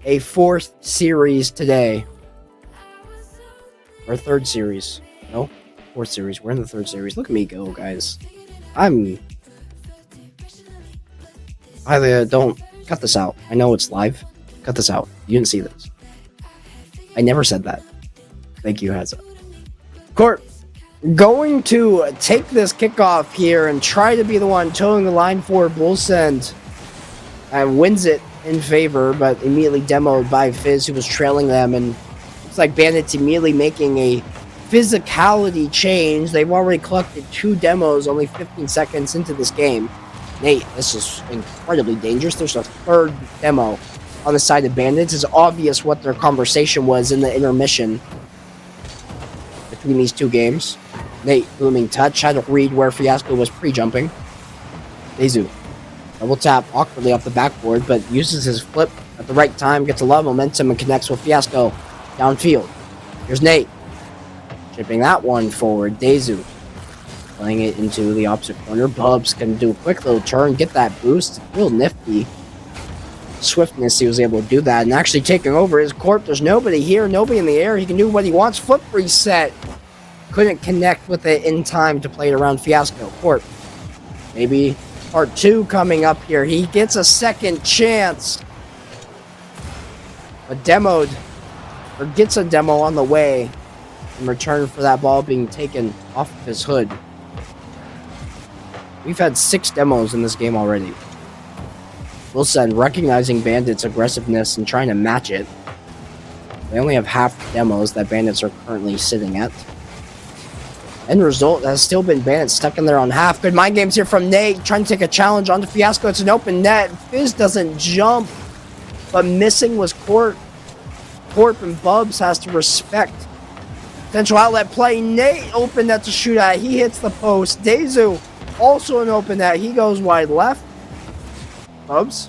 a 4th series today. Or 3rd series. No, 4th series. We're in the 3rd series. Look at me go, guys. I don't cut this out. I know it's live. Cut this out. You didn't see this. I never said that. Thank you, heads up. Court going to take this kickoff here and try to be the one towing the line for BULLSEND and wins it in favor, but immediately demoed by Fizz, who was trailing them, and looks like Bandits immediately making a physicality change. They've already collected 2 demos only 15 seconds into this game. Nate, this is incredibly dangerous. There's a 3rd demo on the side of Bandits. It's obvious what their conversation was in the intermission between these 2 games. Nate, booming touch, had to read where Fiasco was pre-jumping. Deizu, double tap awkwardly off the backboard, but uses his flip at the right time, gets a lot of momentum, and connects with Fiasco downfield. Here's Nate, chipping that one forward. Deizu playing it into the opposite corner. Bubs can do a quick little turn, get that boost. Real nifty swiftness he was able to do that, and actually taking over his corp. There's nobody here, nobody in the air. He can do what he wants. Flip reset. Couldn't connect with it in time to play it around Fiasco. Corp. Maybe part 2 coming up here. He gets a second chance. But demoed, or gets a demo on the way in return for that ball being taken off of his hood. We've had 6 demos in this game already. BULLSEND recognizing Bandits' aggressiveness and trying to match it. They only have half the demos that Bandits are currently sitting at. End result has still been Bandits stuck in their own half. Good mind games here from Nate, trying to take a challenge onto Fiasco. It's an open net. Fizz doesn't jump, but missing was Corp. Corp and Bubs has to respect potential outlet play. Nate open net to shoot at. He hits the post. Deizu also an open net. He goes wide left. Bubs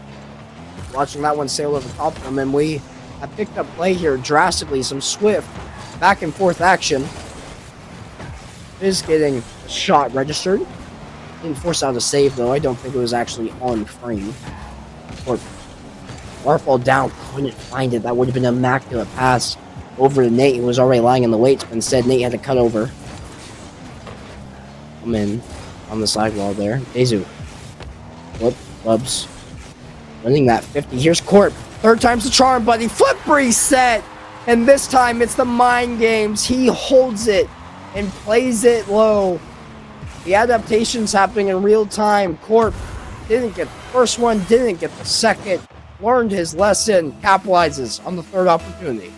watching that one sail over the top of him, and we have picked up play here drastically. Some swift back and forth action. Is getting a shot registered. Didn't force out a save though. I don't think it was actually on frame. Or waterfall down, couldn't find it. That would have been an immaculate pass over to Nate, who was already lying in the weights, but instead Nate had to cut over. Come in on the sidewall there. Deizu. Whoop, Bubs. Winning that 50. Here's Corp. 3rd time's the charm, buddy. Flip reset! And this time it's the mind games. He holds it and plays it low. The adaptation's happening in real time. Corp didn't get the first one, didn't get the second. Learned his lesson, capitalizes on the 3rd opportunity.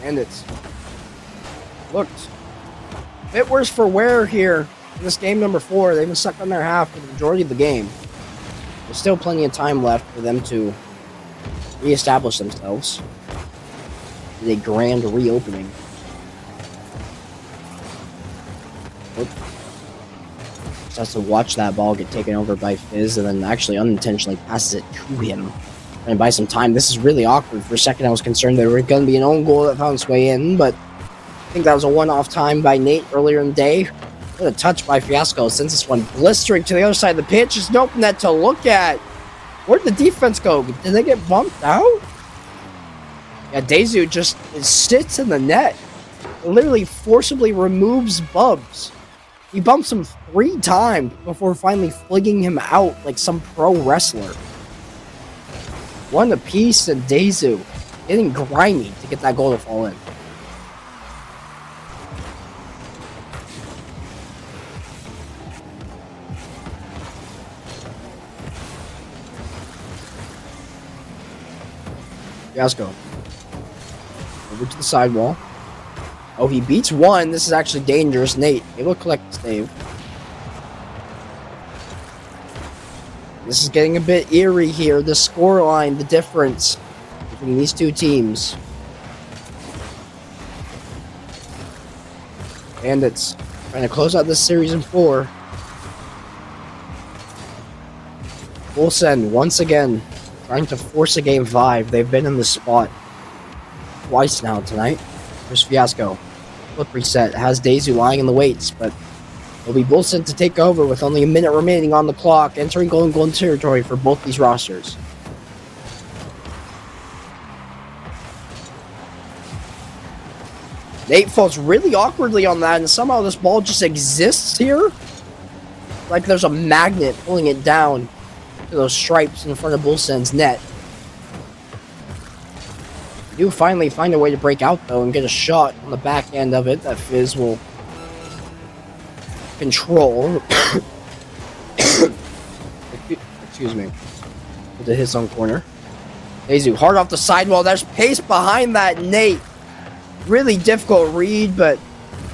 And it's looked a bit worse for wear here in this game number 4. They've been stuck on their half for the majority of the game. There's still plenty of time left for them to reestablish themselves with a grand reopening. Just has to watch that ball get taken over by Fizz, and then actually unintentionally passes it to him. And by some time, this is really awkward. For a second, I was concerned there was going to be an own goal that found its way in, but I think that was a one-off time by Nate earlier in the day. What a touch by Fiasco, sends this one blistering to the other side of the pitch. Just an open net to look at. Where'd the defense go? Did they get bumped out? Yeah, Deizu just sits in the net. Literally forcibly removes Bubs. He bumps him 3 times before finally flinging him out like some pro wrestler. One apiece, and Deizu getting grimy to get that goal to fall in. Fiasco. Over to the sidewall. Oh, he beats one. This is actually dangerous. Nate able to collect the save. This is getting a bit eerie here. The scoreline, the difference between these two teams. Bandits trying to close out this series in 4. BULLSEND once again trying to force a game 5. They've been in the spot twice now tonight. Here's Fiasco. Flip reset. Has Daisy lying in the weights, but it'll be BULLSEND to take over with only a minute remaining on the clock, entering goal territory for both these rosters. Nate falls really awkwardly on that, and somehow this ball just exists here. Like there's a magnet pulling it down to those stripes in front of BULLSEND's net. Do finally find a way to break out though and get a shot on the back end of it that Fizz will control. Excuse me. To his own corner. Daisy hard off the sidewall. There's pace behind that Nate. Really difficult read, but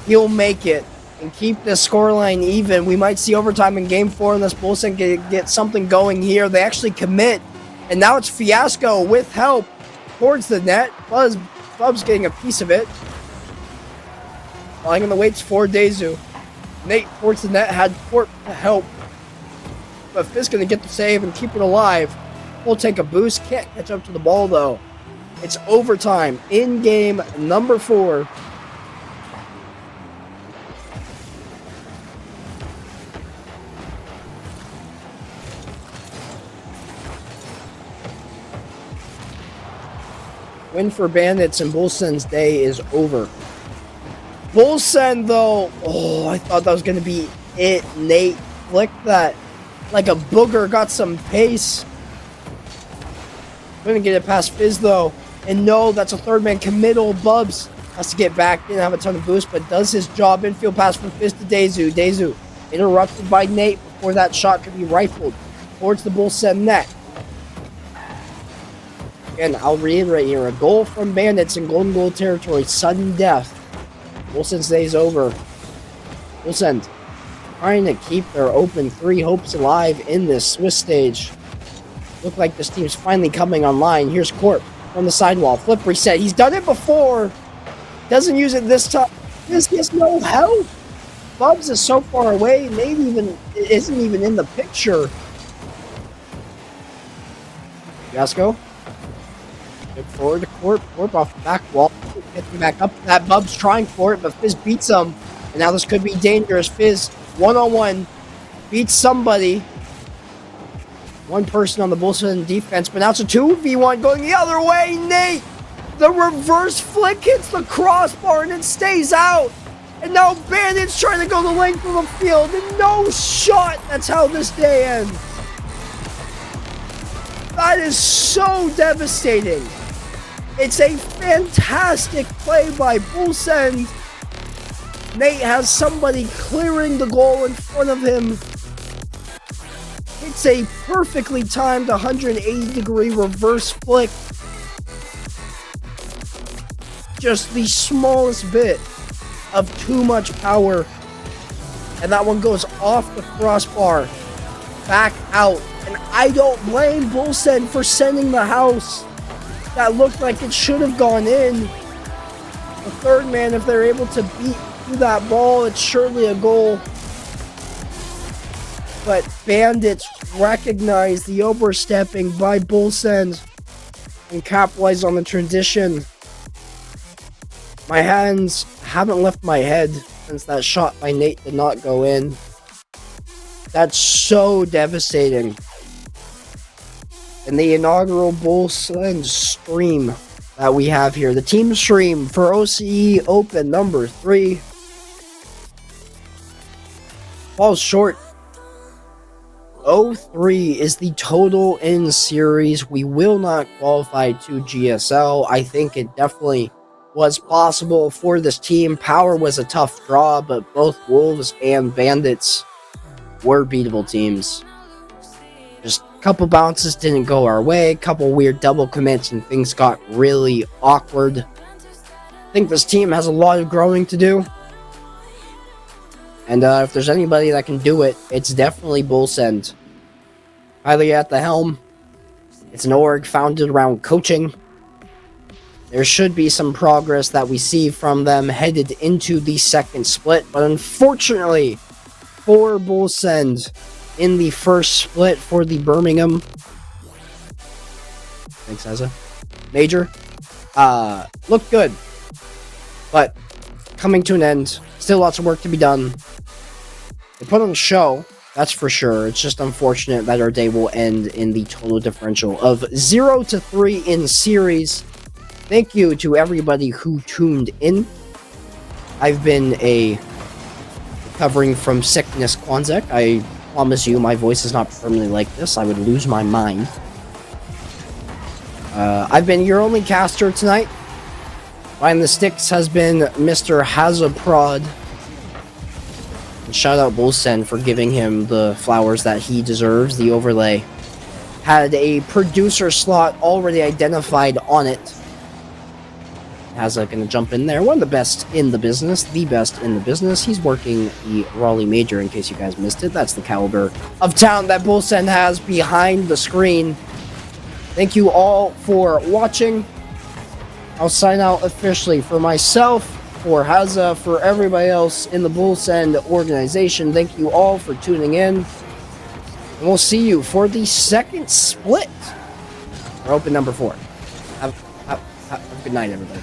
he'll make it and keep this scoreline even. We might see overtime in game 4 unless BULLSEND can get something going here. They actually commit, and now it's Fiasco with help towards the net. Bub's getting a piece of it. Lying in the weights for Dazu. Nate towards the net, had Port to help, but Fizz gonna get the save and keep it alive. We'll take a boost, can't catch up to the ball though. It's overtime in game number 4. Win for Bandits and BULLSEND's day is over. BULLSEND though, oh, I thought that was going to be it. Nate flicked that like a booger, got some pace. Couldn't get it past Fizz though. And no, that's a third man committal. Bubs has to get back, didn't have a ton of boost, but does his job. Infield pass from Fizz to Dazu. Dazu interrupted by Nate before that shot could be rifled towards the BULLSEND net. Again, I'll reiterate here, a goal from Bandits in golden goal territory, sudden death. BULLSEND's day is over. BULLSEND trying to keep their open 3 hopes alive in this Swiss stage. Look like this team's finally coming online. Here's Corp from the sidewall. Flip reset. He's done it before. Doesn't use it this time. This gets no help. Bubs is so far away. Nate isn't even in the picture. Fiasco. Good forward to Corp. Corp off the back wall. Getting back up. That Bubs trying for it, but Fizz beats him. And now this could be dangerous. Fizz, one-on-one, beats somebody. One person on the BULLSEND defense, but now it's a 2v1 going the other way. Nate, the reverse flick hits the crossbar and it stays out. And now Bandits trying to go the length of the field and no shot. That's how this day ends. That is so devastating. It's a fantastic play by BULLSEND. Nate has somebody clearing the goal in front of him. It's a perfectly timed 180-degree reverse flick. Just the smallest bit of too much power. And that one goes off the crossbar. Back out. And I don't blame BULLSEND for sending the house. That looked like it should have gone in. The third man, if they're able to beat through that ball, it's surely a goal. But Bandits recognize the overstepping by BULLSEND and capitalize on the transition. My hands haven't left my head since that shot by Nate did not go in. That's so devastating. And the inaugural BULLSEND stream that we have here, the team stream for OCE Open number 3, falls short. 0-3 is the total in series. We will not qualify to GSL. I think it definitely was possible for this team. Power was a tough draw, but both Wolves and Bandits were beatable teams. Just a couple bounces didn't go our way, a couple weird double commits, and things got really awkward. I think this team has a lot of growing to do. And if there's anybody that can do it, it's definitely BULLSEND. Highly at the helm. It's an org founded around coaching. There should be some progress that we see from them headed into the second split, but unfortunately for BULLSEND in the first split for the Birmingham. Thanks, Eza. Major. Looked good, but coming to an end. Still lots of work to be done. They put on a show, that's for sure. It's just unfortunate that our day will end in the total differential of 0-3 in series. Thank you to everybody who tuned in. I've been recovering from sickness Kwanzaa. I promise you my voice is not permanently like this. I would lose my mind. I've been your only caster tonight. Behind the sticks has been Mr. Hazaprod. And shout out BULLSEND for giving him the flowers that he deserves. The overlay had a producer slot already identified on it. Haza gonna jump in there. One of the best in the business. The best in the business. He's working the Raleigh Major, in case you guys missed it. That's the caliber of talent that BULLSEND has behind the screen. Thank you all for watching. I'll sign out officially for myself, for Haza, for everybody else in the BULLSEND organization. Thank you all for tuning in. And we'll see you for the second split. Or open number 4. Have a good night, everybody.